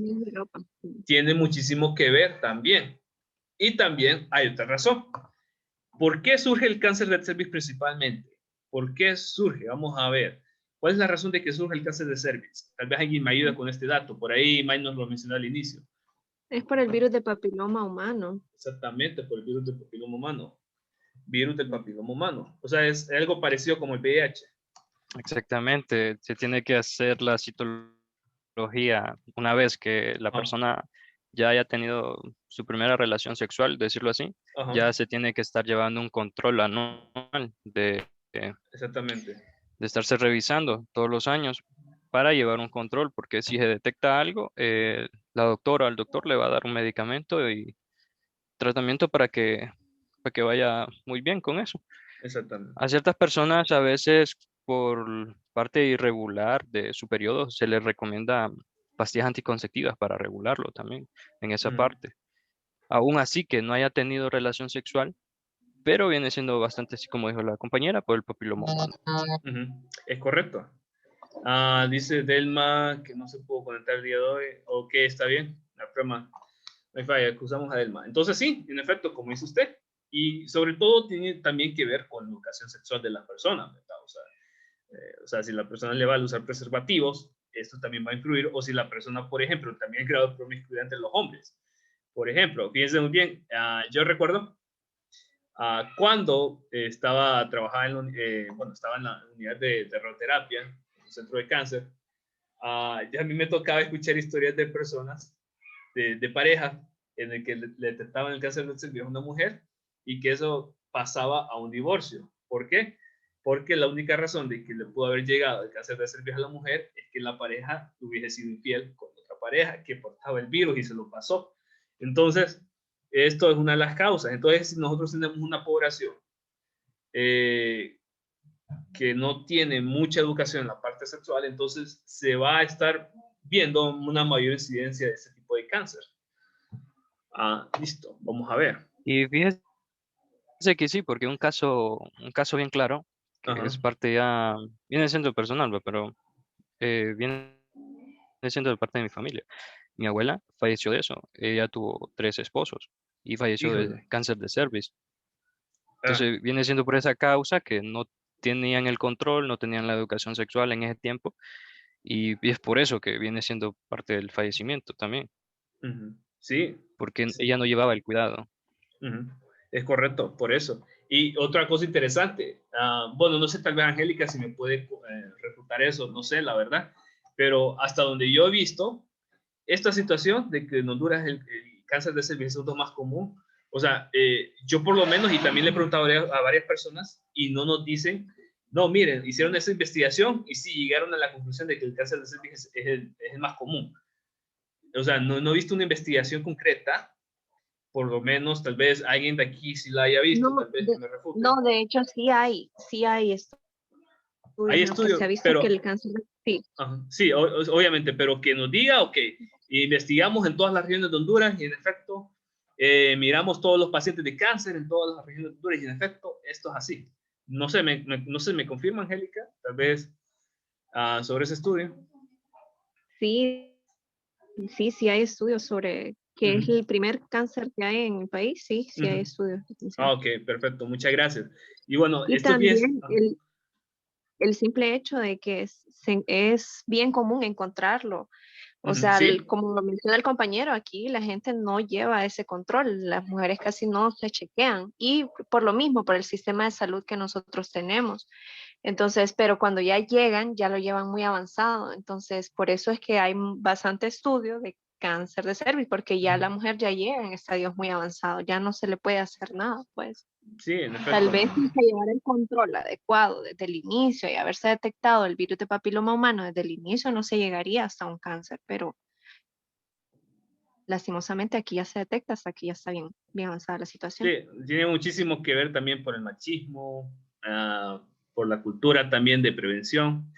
Speaker 1: tienen muchísimo que ver también. Y también hay otra razón. ¿Por qué surge el cáncer de cervix principalmente? ¿Por qué surge? Vamos a ver. ¿Cuál es la razón de que surge el cáncer de cervix? Tal vez alguien me ayude con este dato. Por ahí Mike nos lo mencionó al inicio.
Speaker 5: Es por el virus de papiloma humano.
Speaker 1: Exactamente, por el virus del papiloma humano. Virus del papiloma humano. O sea, es algo parecido como el VIH.
Speaker 6: Exactamente. Se tiene que hacer la citología una vez que la persona ya haya tenido su primera relación sexual, decirlo así. Ya se tiene que estar llevando un control anual
Speaker 1: Exactamente.
Speaker 6: de estarse revisando todos los años para llevar un control, porque si se detecta algo, la doctora o el doctor le va a dar un medicamento y tratamiento para que vaya muy bien con eso.
Speaker 1: Exactamente.
Speaker 6: A ciertas personas a veces por parte irregular de su periodo se les recomienda pastillas anticonceptivas para regularlo también en esa
Speaker 1: Ujú,
Speaker 6: parte. Aún así que no haya tenido relación sexual, pero viene siendo bastante, así como dijo la compañera, por el papiloma humano.
Speaker 1: ujú. Es correcto. Dice Delma que no se pudo conectar el día de hoy. Ok, está bien. La prueba. No hay falla, acusamos a Delma. Entonces sí, en efecto, como dice usted. Y sobre todo tiene también que ver con la educación sexual de la persona, ¿verdad? O sea, si la persona le va a usar preservativos, esto también va a influir. O si la persona, por ejemplo, también ha creado promiscuidad entre los hombres. Por ejemplo, fíjense muy bien, yo recuerdo cuando estaba trabajando bueno, estaba en la unidad de radioterapia, en un centro de cáncer, ya a mí me tocaba escuchar historias de personas, de pareja, en el que le detectaban el cáncer del cervix a una mujer y que eso pasaba a un divorcio. ¿Por qué? Porque la única razón de que le pudo haber llegado el cáncer del cervix a la mujer es que la pareja hubiese sido infiel con otra pareja que portaba el virus y se lo pasó. Entonces, esto es una de las causas. Entonces, si nosotros tenemos una población eh, que no tiene mucha educación en la parte sexual, entonces se va a estar viendo una mayor incidencia de ese tipo de cáncer. Listo, vamos a ver.
Speaker 6: Y fíjese que sí, porque un caso bien claro, que
Speaker 1: Ajá.
Speaker 6: es parte ya, viene siendo personal, ¿va? Pero viene siendo de parte de mi familia. Mi abuela falleció de eso. Ella tuvo 3 esposos y falleció
Speaker 1: Híjole.
Speaker 6: de cáncer de cervix.
Speaker 1: Ah,
Speaker 6: Entonces viene siendo por esa causa que no tenían el control, no tenían la educación sexual en ese tiempo y es por eso que viene siendo parte del fallecimiento también,
Speaker 1: ujú. Sí,
Speaker 6: porque ella no llevaba el cuidado.
Speaker 1: ujú. Es correcto, por eso. Y otra cosa interesante, bueno, no sé, tal vez Angélica, si me puede refutar eso, no sé, la verdad, pero hasta donde yo he visto, esta situación de que en Honduras el cáncer de cervix es lo más común, o sea, yo por lo menos, y también le he preguntado a varias personas, y no nos dicen, no, miren, hicieron esa investigación y sí llegaron a la conclusión de que el cáncer de cervix es el más común. O sea, no he visto una investigación concreta, por lo menos tal vez alguien de aquí sí la haya visto,
Speaker 5: No,
Speaker 1: tal vez que me
Speaker 5: no,
Speaker 1: refute.
Speaker 5: de hecho sí hay estudios
Speaker 1: Hay
Speaker 5: en los que se
Speaker 1: estudios,
Speaker 5: ha visto que
Speaker 1: pero
Speaker 5: el cáncer, sí,
Speaker 1: sí, obviamente, pero que nos diga, ok, investigamos en todas las regiones de Honduras y en efecto, miramos todos los pacientes de cáncer en todas las regiones de Honduras y en efecto, esto es así. No sé, no sé, ¿me confirma, Angélica? Tal vez sobre ese estudio.
Speaker 5: sí, sí hay estudios sobre que es
Speaker 1: Ujú,
Speaker 5: el primer cáncer que hay en el país, sí hay
Speaker 1: ujú.
Speaker 5: estudios que mencionan.
Speaker 1: Ok, perfecto, muchas gracias. Y bueno,
Speaker 5: Y
Speaker 1: esto fíjense.
Speaker 5: también el simple hecho de que es bien común encontrarlo. O
Speaker 1: Ujú,
Speaker 5: sea,
Speaker 1: sí,
Speaker 5: como lo menciona el compañero, aquí la gente no lleva ese control, las mujeres casi no se chequean y por lo mismo, por el sistema de salud que nosotros tenemos. Entonces, pero cuando ya llegan, ya lo llevan muy avanzado. Entonces, por eso es que hay bastante estudio de cáncer de cervix, porque ya la mujer ya llega en estadios muy avanzados, ya no se le puede hacer nada, pues.
Speaker 1: sí, en
Speaker 5: Tal
Speaker 1: efecto.
Speaker 5: vez si se llevara el control adecuado desde el inicio y haberse detectado el virus de papiloma humano desde el inicio, no se llegaría hasta un cáncer, pero lastimosamente aquí ya se detecta hasta que ya está bien avanzada la situación.
Speaker 1: Sí, tiene muchísimo que ver también por el machismo, por la cultura también de prevención,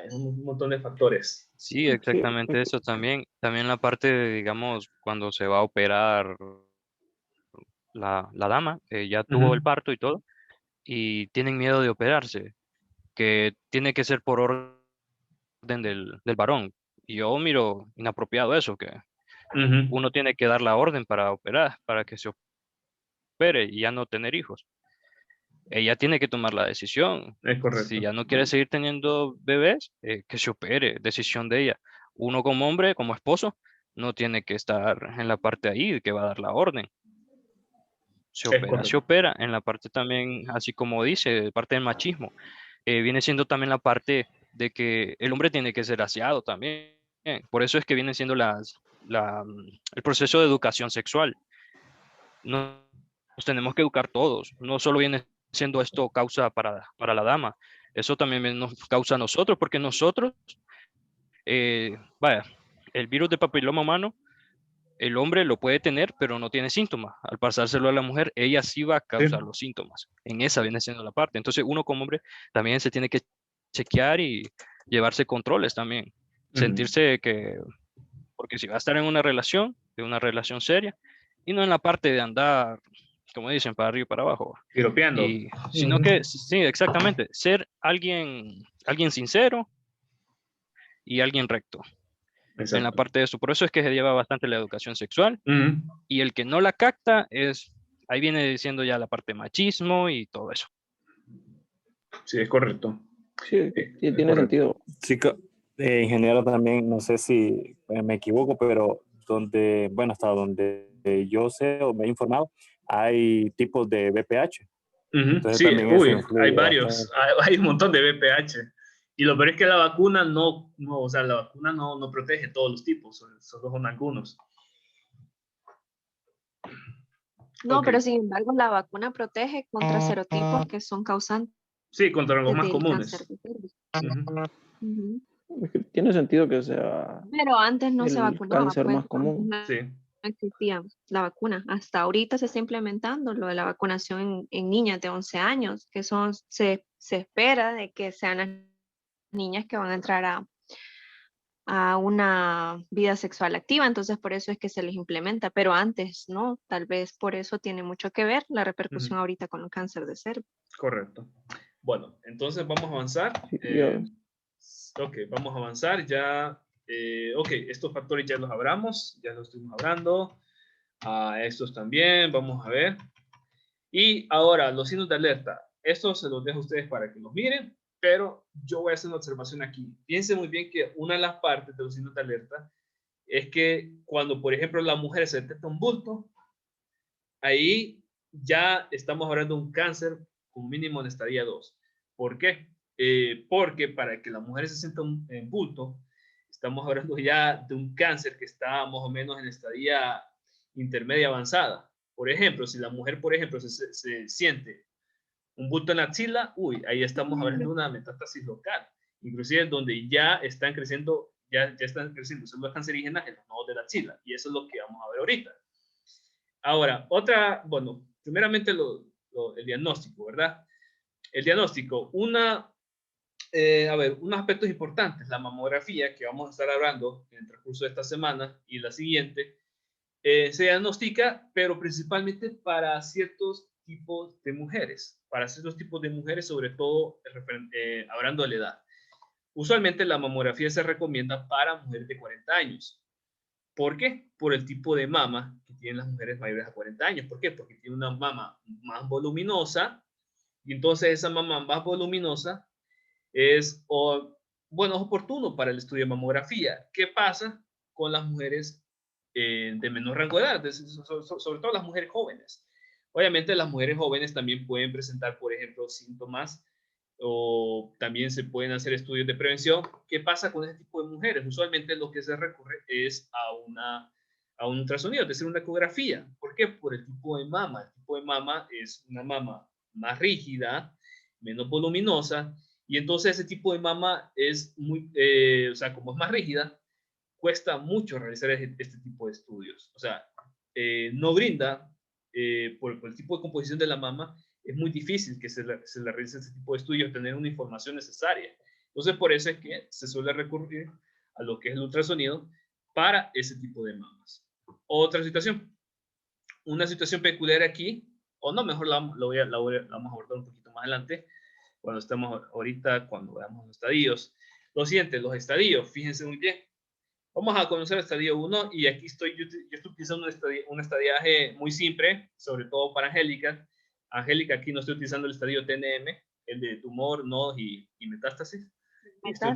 Speaker 1: es un montón de factores.
Speaker 6: Sí,
Speaker 5: Sí,
Speaker 6: exactamente eso también. También la parte de, digamos, cuando se va a operar la dama, ya tuvo el
Speaker 1: Ujú,
Speaker 6: parto y todo, y tienen miedo de operarse, que tiene que ser por orden del varón. Y yo miro inapropiado eso, que
Speaker 1: ujú,
Speaker 6: uno tiene que dar la orden para operar, para que se opere y ya no tener hijos. Ella tiene que tomar la decisión.
Speaker 1: es
Speaker 6: Si
Speaker 1: correcto.
Speaker 6: ya no quiere seguir teniendo bebés, que se opere, decisión de ella. Uno como hombre, como esposo, no tiene que estar en la parte ahí que va a dar la orden.
Speaker 1: Es
Speaker 6: Se
Speaker 1: correcto.
Speaker 6: opera en la parte también, así como dice, parte del machismo. Viene siendo también la parte de que el hombre tiene que ser aseado también. Por eso es que viene siendo el proceso de educación sexual. Nos tenemos que educar todos. No solo viene siendo esto causa para la dama, eso también nos causa a nosotros, porque nosotros vaya, el virus de papiloma humano, el hombre lo puede tener, pero no tiene síntomas. Al pasárselo a la mujer, ella sí va a causar los síntomas. En esa viene siendo la parte. Entonces, uno como hombre también se tiene que chequear y llevarse controles también. Sentirse que, porque si va a estar en una relación, de una relación seria, y no en la parte de andar, como dicen, para arriba y para abajo.
Speaker 1: Piropeando.
Speaker 6: Y, sino que, sí, exactamente, ser alguien sincero y alguien recto en la
Speaker 1: Exacto.
Speaker 6: parte de eso. Por eso es que se lleva bastante la educación sexual. Y el que no la capta ahí viene diciendo ya la parte de machismo y todo eso.
Speaker 1: Sí, es correcto.
Speaker 7: Sí,
Speaker 1: Es
Speaker 7: tiene
Speaker 1: correcto.
Speaker 7: sentido.
Speaker 8: Sí, ingeniero, también, no sé si me equivoco, pero bueno, hasta donde yo sé o me he informado, hay tipos de BPH. Entonces
Speaker 1: Sí,
Speaker 8: también eso influye
Speaker 1: hay varios,
Speaker 8: bastante.
Speaker 1: hay un montón de BPH. Y lo peor es que la vacuna o sea, la vacuna no protege todos los tipos, solo son algunos.
Speaker 5: No,
Speaker 1: Ok.
Speaker 5: pero sin embargo la vacuna protege contra serotipos que son causantes
Speaker 1: Sí, contra los más
Speaker 5: del cáncer
Speaker 1: comunes.
Speaker 5: de cervix.
Speaker 1: Ujú.
Speaker 5: Ujú.
Speaker 7: Es que tiene sentido que sea
Speaker 5: Pero antes no se
Speaker 7: el
Speaker 5: vacunaba,
Speaker 7: cáncer
Speaker 5: pues
Speaker 7: más común.
Speaker 5: no
Speaker 1: Sí,
Speaker 5: existía la vacuna. Hasta ahorita se está implementando lo de la vacunación en niñas de 11 años, que se espera de que sean las niñas que van a entrar a una vida sexual activa, entonces por eso es que se les implementa, pero antes no, tal vez por eso tiene mucho que ver la repercusión ahorita con el cáncer de cervix.
Speaker 1: correcto. Bueno, entonces vamos a avanzar.
Speaker 7: Sí,
Speaker 1: Ok, vamos a avanzar ya. Ok, estos factores ya los hablamos, ya los estuvimos hablando. Estos también, vamos a ver. Y ahora, los signos de alerta. Estos se los dejo a ustedes para que los miren, pero yo voy a hacer una observación aquí. Piensen muy bien que una de las partes de los signos de alerta es que cuando, por ejemplo, la mujer se detecta un bulto, ahí ya estamos hablando de un cáncer con mínimo en estadia 2. ¿Por qué? Porque para que la mujer se sienta un bulto, estamos hablando ya de un cáncer que está más o menos en estadia intermedia avanzada. Por ejemplo, si la mujer, por ejemplo, se siente un bulto en la axila, ahí estamos hablando de una metástasis local, inclusive donde ya están creciendo células cancerígenas en los nodos de la axila, y eso es lo que vamos a ver ahorita. Ahora, bueno, primeramente el diagnóstico, ¿verdad? El diagnóstico, unos aspectos importantes, la mamografía, que vamos a estar hablando en el transcurso de esta semana y la siguiente, se diagnostica, pero principalmente para ciertos tipos de mujeres, sobre todo hablando de la edad. Usualmente la mamografía se recomienda para mujeres de 40 años. ¿Por qué? Por el tipo de mama que tienen las mujeres mayores a 40 años. ¿Por qué? Porque tiene una mama más voluminosa, y entonces esa mama más voluminosa es oportuno para el estudio de mamografía. ¿Qué pasa con las mujeres de menor rango de edad? Sobre todo las mujeres jóvenes. Obviamente las mujeres jóvenes también pueden presentar, por ejemplo, síntomas, o también se pueden hacer estudios de prevención. ¿Qué pasa con ese tipo de mujeres? Usualmente lo que se recurre es a un ultrasonido, es decir, una ecografía. ¿Por qué? Por el tipo de mama. El tipo de mama es una mama más rígida, menos voluminosa, y entonces ese tipo de mama es como es más rígida, cuesta mucho realizar este tipo de estudios. O sea, no brinda, por el tipo de composición de la mama, es muy difícil que se le realice ese tipo de estudios, tener una información necesaria. Entonces, por eso es que se suele recurrir a lo que es el ultrasonido para ese tipo de mamas. Otra situación, una situación peculiar aquí, o no, mejor la vamos a abordar un poquito más adelante, cuando veamos los estadios. Lo siguiente, los estadios, fíjense muy bien. Vamos a conocer el estadio 1, y aquí yo estoy utilizando un estadiaje muy simple, sobre todo para Angélica. Angélica, aquí no estoy utilizando el estadio TNM, el de tumor, nodos y metástasis. Estoy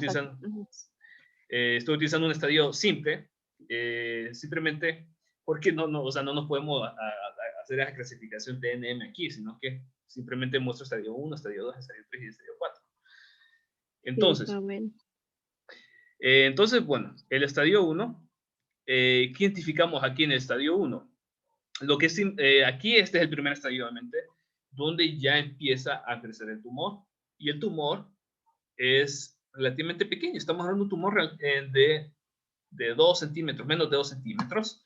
Speaker 1: utilizando un estadio simple, simplemente porque no nos podemos hacer esa clasificación TNM aquí, sino que simplemente muestro estadio 1, estadio 2, estadio 3 y estadio 4. Entonces, bueno, el estadio 1, ¿qué identificamos aquí en el estadio 1? Aquí este es el primer estadio, obviamente, donde ya empieza a crecer el tumor, y el tumor es relativamente pequeño. Estamos hablando de un tumor de 2 centímetros, menos de 2 centímetros.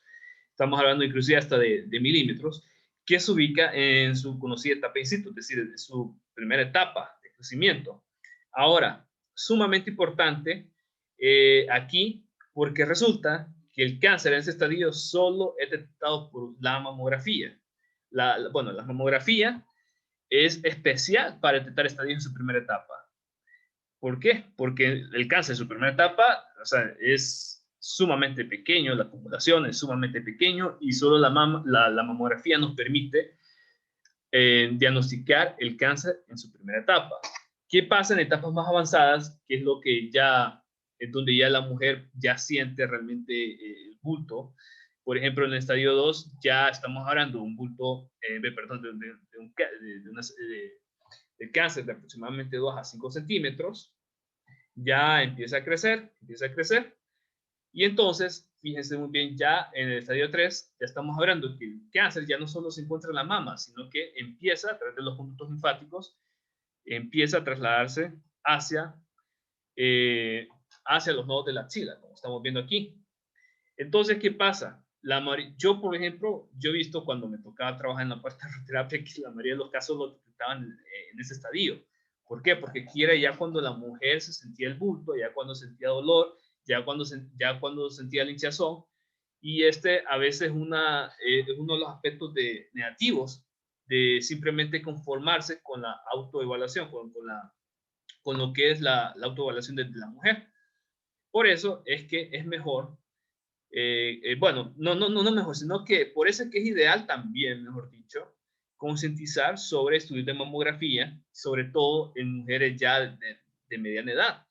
Speaker 1: Estamos hablando inclusive hasta de milímetros, que se ubica en su conocida etapa in situ, es decir, en su primera etapa de crecimiento. Ahora, sumamente importante aquí, porque resulta que el cáncer en ese estadio solo es detectado por la mamografía. Bueno, la mamografía es especial para detectar estadios en su primera etapa. ¿Por qué? Porque el cáncer en su primera etapa, o sea, es sumamente pequeño, la acumulación es sumamente pequeño y solo la mamografía nos permite diagnosticar el cáncer en su primera etapa. ¿Qué pasa en etapas más avanzadas? Que es lo que ya, en donde ya la mujer ya siente realmente el bulto. Por ejemplo, en el estadio 2 ya estamos hablando de un bulto, perdón, de cáncer de aproximadamente 2 a 5 centímetros. Ya empieza a crecer, y entonces, fíjense muy bien, ya en el estadio 3, ya estamos hablando que el cáncer ya no solo se encuentra en la mama, sino que empieza a través de los conductos linfáticos, empieza a trasladarse hacia los nodos de la axila, como estamos viendo aquí. Entonces, ¿qué pasa? Yo, por ejemplo, yo he visto cuando me tocaba trabajar en la parte de radioterapia que la mayoría de los casos lo detectaban en ese estadio. ¿Por qué? Porque aquí era ya cuando la mujer se sentía el bulto, ya cuando sentía dolor, ya cuando sentía la hinchazón, y a veces es uno de los aspectos negativos de simplemente conformarse con la autoevaluación, con lo que es la autoevaluación de la mujer. Por eso es que es mejor, bueno, no mejor, sino que por eso es que es ideal también, mejor dicho, concientizar sobre estudios de mamografía, sobre todo en mujeres ya de mediana edad.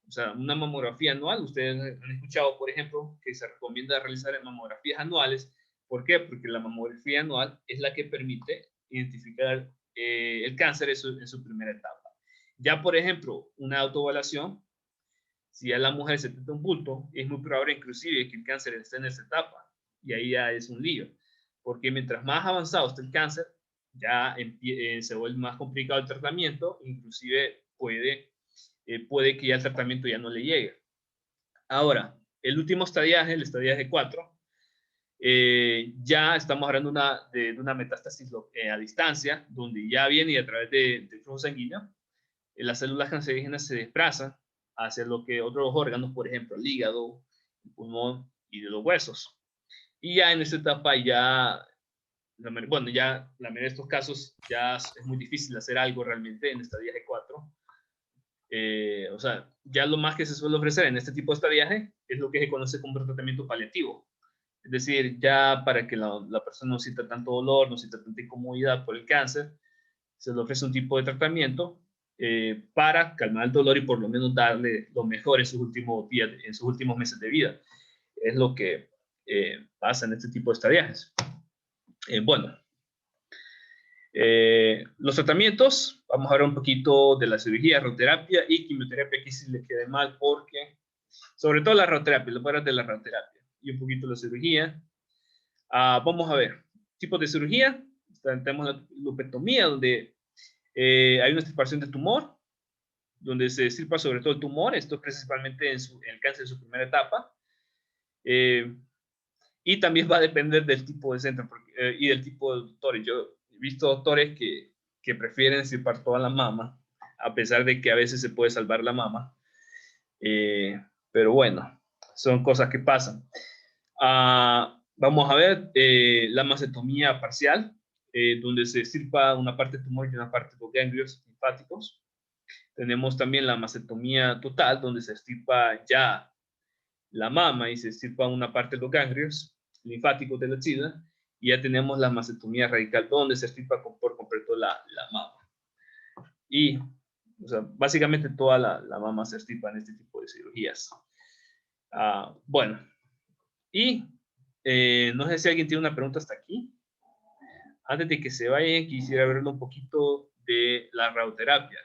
Speaker 1: O sea, una mamografía anual, ustedes han escuchado, por ejemplo, que se recomienda realizar mamografías anuales. ¿Por qué? Porque la mamografía anual es la que permite identificar el cáncer en su primera etapa. Ya, por ejemplo, una autoevaluación, si a la mujer se detecta un bulto, es muy probable inclusive que el cáncer esté en esa etapa, y ahí ya es un lío, porque mientras más avanzado esté el cáncer, ya se vuelve más complicado el tratamiento, inclusive puede que ya el tratamiento ya no le llegue. Ahora, el último estadiaje, el estadiaje 4, ya estamos hablando de una metástasis a distancia, donde ya viene y a través del flujo sanguíneo, las células cancerígenas se desplazan hacia lo que otros órganos, por ejemplo, el hígado, el pulmón y de los huesos. Y ya en esta etapa bueno, ya la mayoría de estos casos ya es muy difícil hacer algo realmente en estadiaje 4. O sea, ya lo más que se suele ofrecer en este tipo de estadiaje es lo que se conoce como tratamiento paliativo. Es decir, ya para que la persona no sienta tanto dolor, no sienta tanta incomodidad por el cáncer, se le ofrece un tipo de tratamiento para calmar el dolor y por lo menos darle lo mejor en sus últimos días, en sus últimos meses de vida. Es lo que pasa en este tipo de estadiajes. Bueno, los tratamientos, vamos a hablar un poquito de la cirugía, radioterapia y quimioterapia. Aquí sí le quede mal porque, sobre todo la radioterapia, lo voy a hablar de la radioterapia y un poquito de la cirugía. Vamos a ver, tipos de cirugía. Tenemos la lupectomía, donde hay una extirpación de tumor, donde se extirpa sobre todo el tumor, esto principalmente en el cáncer en su primera etapa. Y también va a depender del tipo de centro y del tipo de doctores. Yo he visto doctores que prefieren extirpar toda la mama, a pesar de que a veces se puede salvar la mama. Pero bueno, son cosas que pasan. Vamos a ver la mastectomía parcial, donde se extirpa una parte del tumor y una parte de los ganglios linfáticos. Tenemos también la mastectomía total, donde se extirpa ya la mama y se extirpa una parte de los ganglios linfáticos de la axila, y ya tenemos la mastectomía radical, donde se extirpa por completo la mama. Y, o sea, básicamente toda la mama se extirpa en este tipo de cirugías. Bueno, y no sé si alguien tiene una pregunta hasta aquí. Antes de que se vayan, quisiera verlo un poquito de la radioterapia.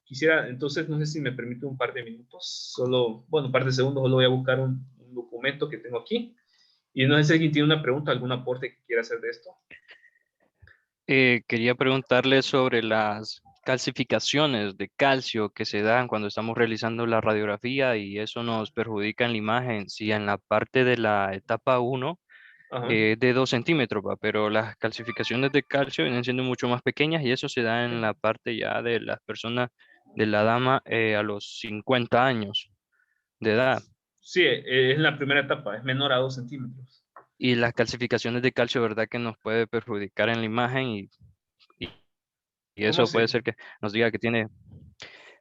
Speaker 1: Quisiera, entonces, no sé si me permite un par de minutos, solo, bueno, un par de segundos, solo voy a buscar un documento que tengo aquí. Y no sé si alguien tiene una pregunta, algún aporte que quiera hacer de esto.
Speaker 6: Quería preguntarle sobre las calcificaciones de calcio que se dan cuando estamos realizando la radiografía y eso nos perjudica en la imagen. Si en la parte de la etapa 1
Speaker 1: Ajá.
Speaker 6: de 2 centímetros, pero las calcificaciones de calcio vienen siendo mucho más pequeñas y eso se da en la parte ya de las personas, de la dama a los 50 años de edad.
Speaker 1: Sí, es la primera etapa, es menor a 2 centímetros.
Speaker 6: Y las calcificaciones de calcio, ¿verdad? Que nos puede perjudicar en la imagen y
Speaker 1: ¿Cómo
Speaker 6: eso puede
Speaker 1: así?
Speaker 6: ser que nos diga que tiene,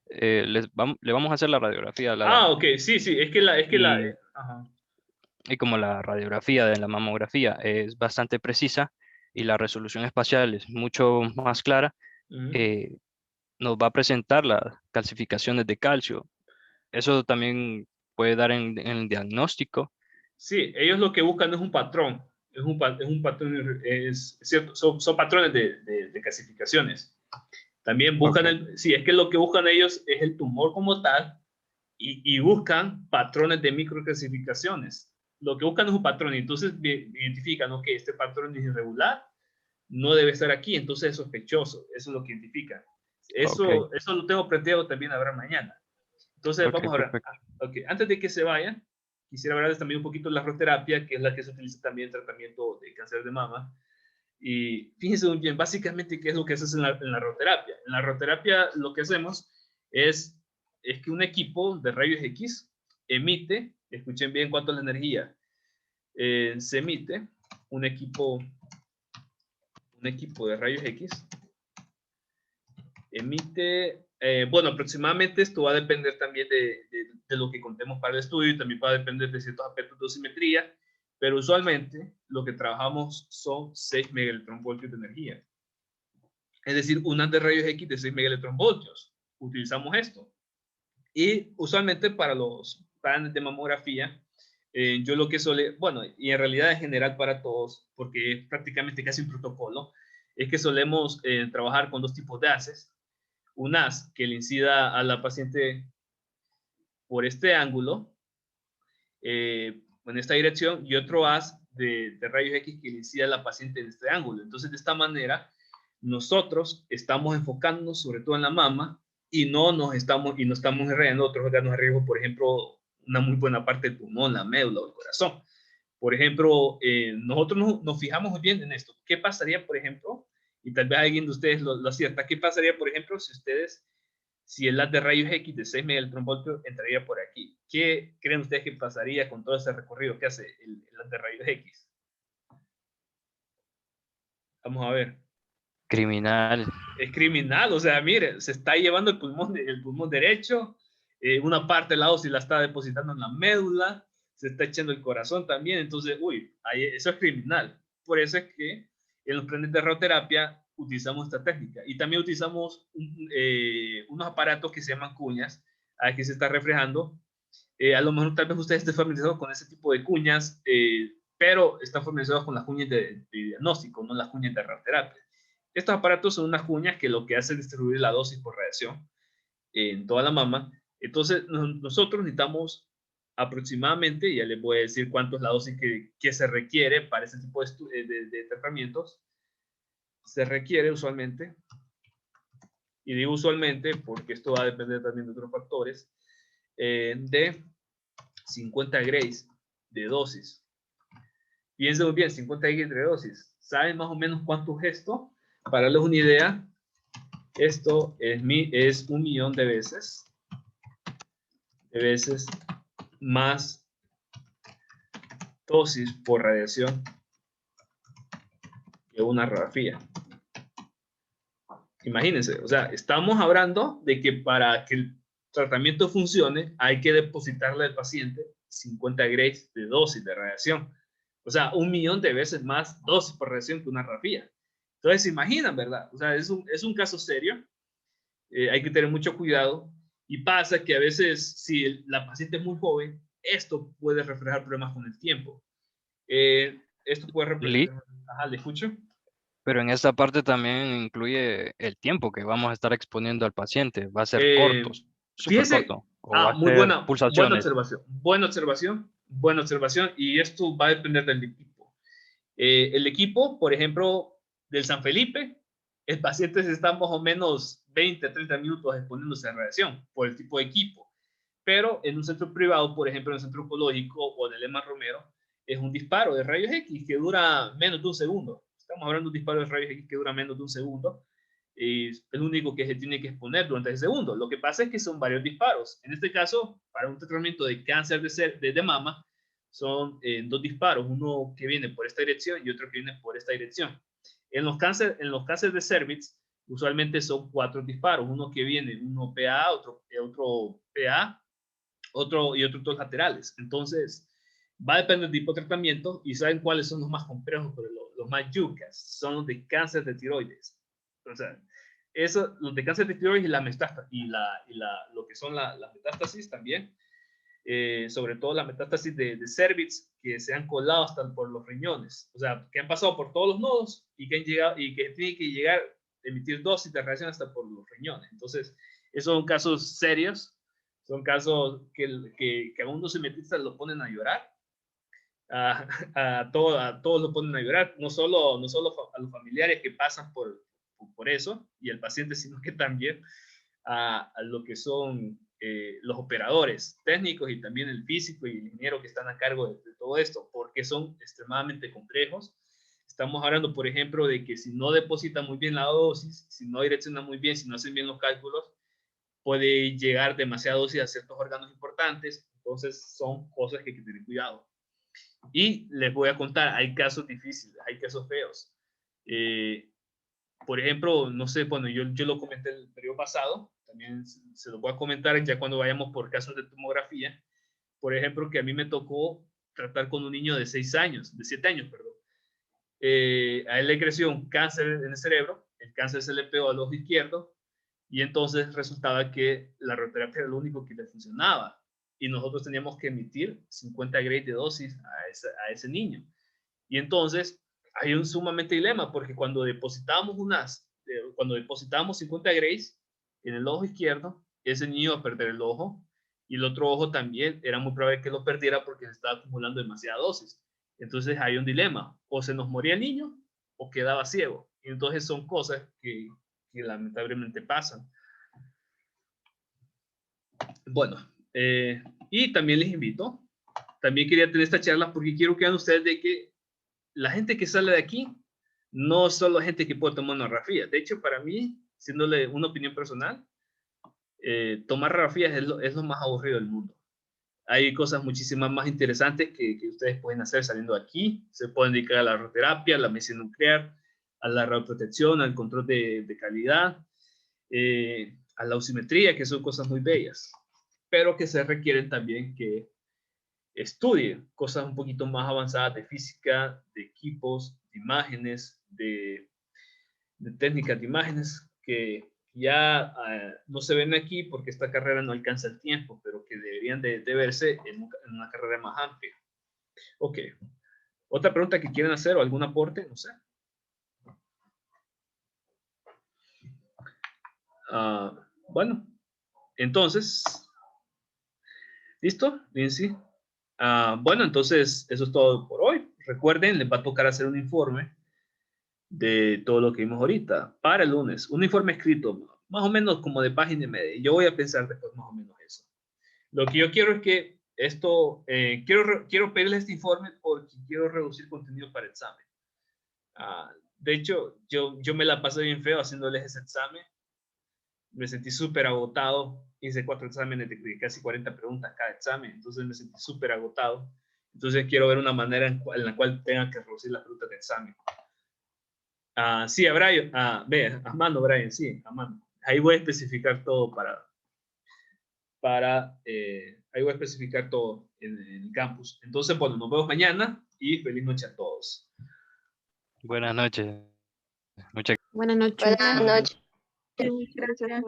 Speaker 6: le vamos a hacer la radiografía a la
Speaker 1: Ah,
Speaker 6: dama.
Speaker 1: ok, sí, sí, ajá.
Speaker 6: Y como la radiografía de la mamografía es bastante precisa y la resolución espacial es mucho más clara,
Speaker 1: Ujú.
Speaker 6: nos va a presentar las calcificaciones de calcio. Eso también puede dar en el diagnóstico.
Speaker 1: Sí, ellos lo que buscan es un patrón, es un patrón, es cierto, son patrones de clasificaciones. También buscan,
Speaker 6: Ok.
Speaker 1: sí, es que lo que buscan ellos es el tumor como tal y buscan patrones de microclasificaciones. Lo que buscan es un patrón y entonces identifican, ok, este patrón es irregular, no debe estar aquí, entonces es sospechoso, eso es lo que identifican.
Speaker 6: Ok,
Speaker 1: Eso lo tengo planteado también a ver mañana. Entonces,
Speaker 6: ok,
Speaker 1: vamos a ver.
Speaker 6: perfecto.
Speaker 1: Okay. Antes de que se vayan, quisiera hablarles también un poquito de la radioterapia, que es la que se utiliza también en tratamiento de cáncer de mama. Y fíjense muy bien, básicamente, ¿qué es lo que se hace en la radioterapia? En la radioterapia lo que hacemos es que un equipo de rayos X emite, escuchen bien cuánto es la energía, se emite un equipo de rayos X, emite, bueno, aproximadamente esto va a depender también de lo que contemos para el estudio y también va a depender de ciertos aspectos de dosimetría, pero usualmente lo que trabajamos son 6 megaelectronvoltios de energía. Es decir, una de rayos X de 6 megaelectronvoltios. Utilizamos esto. Y usualmente para los paneles de mamografía, yo lo que bueno, y en realidad en general para todos, porque es prácticamente casi un protocolo, es que solemos trabajar con dos tipos de haces. Un haz que le incida a la paciente por este ángulo, en esta dirección, y otro haz de rayos X que le incida a la paciente en este ángulo. Entonces, de esta manera, nosotros estamos enfocándonos sobre todo en la mama y no estamos irradiando otros órganos de riesgo, por ejemplo, una muy buena parte del pulmón, la médula o el corazón. Por ejemplo, nosotros nos fijamos muy bien en esto. ¿Qué pasaría, por ejemplo? Y tal vez alguien de ustedes lo acierta. ¿Qué pasaría, por ejemplo, si el haz de rayos X de 6 megaelectronvoltios entraría por aquí? ¿Qué creen ustedes que pasaría con todo ese recorrido que hace el haz de rayos X? Vamos a ver.
Speaker 6: Criminal.
Speaker 1: Es criminal, o sea, mire, se está llevando el pulmón derecho, una parte de la dosis la está depositando en la médula, se está echando el corazón también, entonces, uy, eso es criminal. Por eso es que en los planes de radioterapia utilizamos esta técnica y también utilizamos unos aparatos que se llaman cuñas, aquí se está reflejando. A lo mejor tal vez ustedes estén familiarizados con ese tipo de cuñas, pero están familiarizados con las cuñas de diagnóstico, no las cuñas de radioterapia. Estos aparatos son unas cuñas que lo que hacen es distribuir la dosis por radiación en toda la mama. Entonces, nosotros necesitamos aproximadamente, ya les voy a decir cuánto es la dosis que se requiere para ese tipo de tratamientos. Se requiere usualmente, y digo usualmente porque esto va a depender también de otros factores, de 50 grays de dosis. Piensen muy bien, 50 grays de dosis. ¿Saben más o menos cuánto es esto? Para darles una idea, esto es 1.000.000 de veces más dosis por radiación que una radiografía. Imagínense, o sea, estamos hablando de que para que el tratamiento funcione hay que depositarle al paciente 50 grays de dosis de radiación. O sea, 1.000.000 de veces más dosis por radiación que una radiografía. Entonces, se imaginan, ¿verdad? O sea, es un caso serio. Hay que tener mucho cuidado. Y pasa que a veces, si la paciente es muy joven, esto puede reflejar problemas con el tiempo. Esto puede reflejar... Ajá, ¿le escucho?
Speaker 6: Pero en esta parte también incluye el tiempo que vamos a estar exponiendo al paciente. ¿Va a ser corto, súper
Speaker 1: Fíjese,
Speaker 6: corto? ¿O va a
Speaker 1: muy
Speaker 6: ser
Speaker 1: buena
Speaker 6: pulsaciones?
Speaker 1: buena observación, y esto va a depender del equipo. El equipo, por ejemplo, del San Felipe, el paciente se está más o menos 20 a 30 minutos exponiéndose a radiación por el tipo de equipo. Pero en un centro privado, por ejemplo, en el centro oncológico o en el Lema Romero, es un disparo de rayos X que dura menos de un segundo. Estamos hablando de un disparo de rayos X que dura menos de un segundo. Y es el único que se tiene que exponer durante ese segundo. Lo que pasa es que son varios disparos. En este caso, para un tratamiento de cáncer de mama, son 2 disparos, uno que viene por esta dirección y otro que viene por esta dirección. En los cánceres de cervix, usualmente son 4 disparos, uno que viene, uno PA, otro PA, otros 2 laterales. Entonces, va a depender del tipo de tratamiento y saben cuáles son los más complejos, pero los más yucas son los de cáncer de tiroides. O sea, los de cáncer de tiroides y la metástasis, lo que son las metástasis también, sobre todo la metástasis de cervix, que se han colado hasta por los riñones, o sea, que han pasado por todos los nodos y que han llegado y que tienen que llegar a emitir dosis de radiación hasta por los riñones. Entonces, esos son casos serios, son casos que a unos cimentistas lo ponen a llorar, a todos lo ponen a llorar, no solo a los familiares que pasan por eso y el paciente, sino que también a lo que son los operadores técnicos y también el físico y el ingeniero que están a cargo de todo esto, porque son extremadamente complejos. Estamos hablando, por ejemplo, de que si no deposita muy bien la dosis, si no direcciona muy bien, si no hacen bien los cálculos, puede llegar demasiada dosis a ciertos órganos importantes. Entonces son cosas que hay que tener cuidado. Y les voy a contar, hay casos difíciles, hay casos feos. Por ejemplo, no sé, bueno, yo lo comenté el periodo pasado, también se lo voy a comentar ya cuando vayamos por casos de tomografía. Por ejemplo, que a mí me tocó tratar con un niño de 7 años, perdón. A él le creció un cáncer en el cerebro, el cáncer se le pegó al ojo izquierdo, y entonces resultaba que la radioterapia era lo único que le funcionaba. Y nosotros teníamos que emitir 50 grays de dosis a ese niño. Y entonces hay un sumamente dilema, porque cuando depositábamos 50 grays en el ojo izquierdo, ese niño iba a perder el ojo, y el otro ojo también era muy probable que lo perdiera porque se estaba acumulando demasiada dosis. Entonces hay un dilema, o se nos moría el niño o quedaba ciego. Y entonces son cosas que lamentablemente pasan. Bueno, y también les invito, también quería tener esta charla porque quiero que vean ustedes de que la gente que sale de aquí no es solo gente que puede tomar una radiografía. De hecho, para mí, siéndole una opinión personal, tomar radiografías es lo más aburrido del mundo. Hay cosas muchísimas más interesantes que ustedes pueden hacer saliendo de aquí. Se pueden dedicar a la radioterapia, a la medicina nuclear, a la radioprotección, al control de calidad, a la oximetría, que son cosas muy bellas, pero que se requieren también que estudien cosas un poquito más avanzadas de física, de equipos, de imágenes, de técnicas de imágenes que ya no se ven aquí porque esta carrera no alcanza el tiempo, pero que deberían de verse en una carrera más amplia. Ok. ¿Otra pregunta que quieran hacer o algún aporte? No sé. Bueno, entonces, ¿listo? Lindsay. Bueno, entonces eso es todo por hoy. Recuerden, les va a tocar hacer un informe de todo lo que vimos ahorita para el lunes. Un informe escrito, más o menos como de página y media. Yo voy a pensar después más o menos eso. Lo que yo quiero es que esto, quiero pedirles este informe porque quiero reducir contenido para examen. De hecho, yo me la pasé bien feo haciéndoles ese examen. Me sentí súper agotado. Hice 4 exámenes de casi 40 preguntas cada examen. Entonces me sentí súper agotado. Entonces quiero ver una manera en la cual tenga que reducir las preguntas de examen. Sí, a Brian. Ve, a mano, Brian, sí, a mano. Ahí voy a especificar todo ahí voy a especificar todo en el campus. Entonces, bueno, nos vemos mañana y feliz noche a todos.
Speaker 6: Buenas noches.
Speaker 3: Buenas noches.
Speaker 5: Buenas noches. Gracias.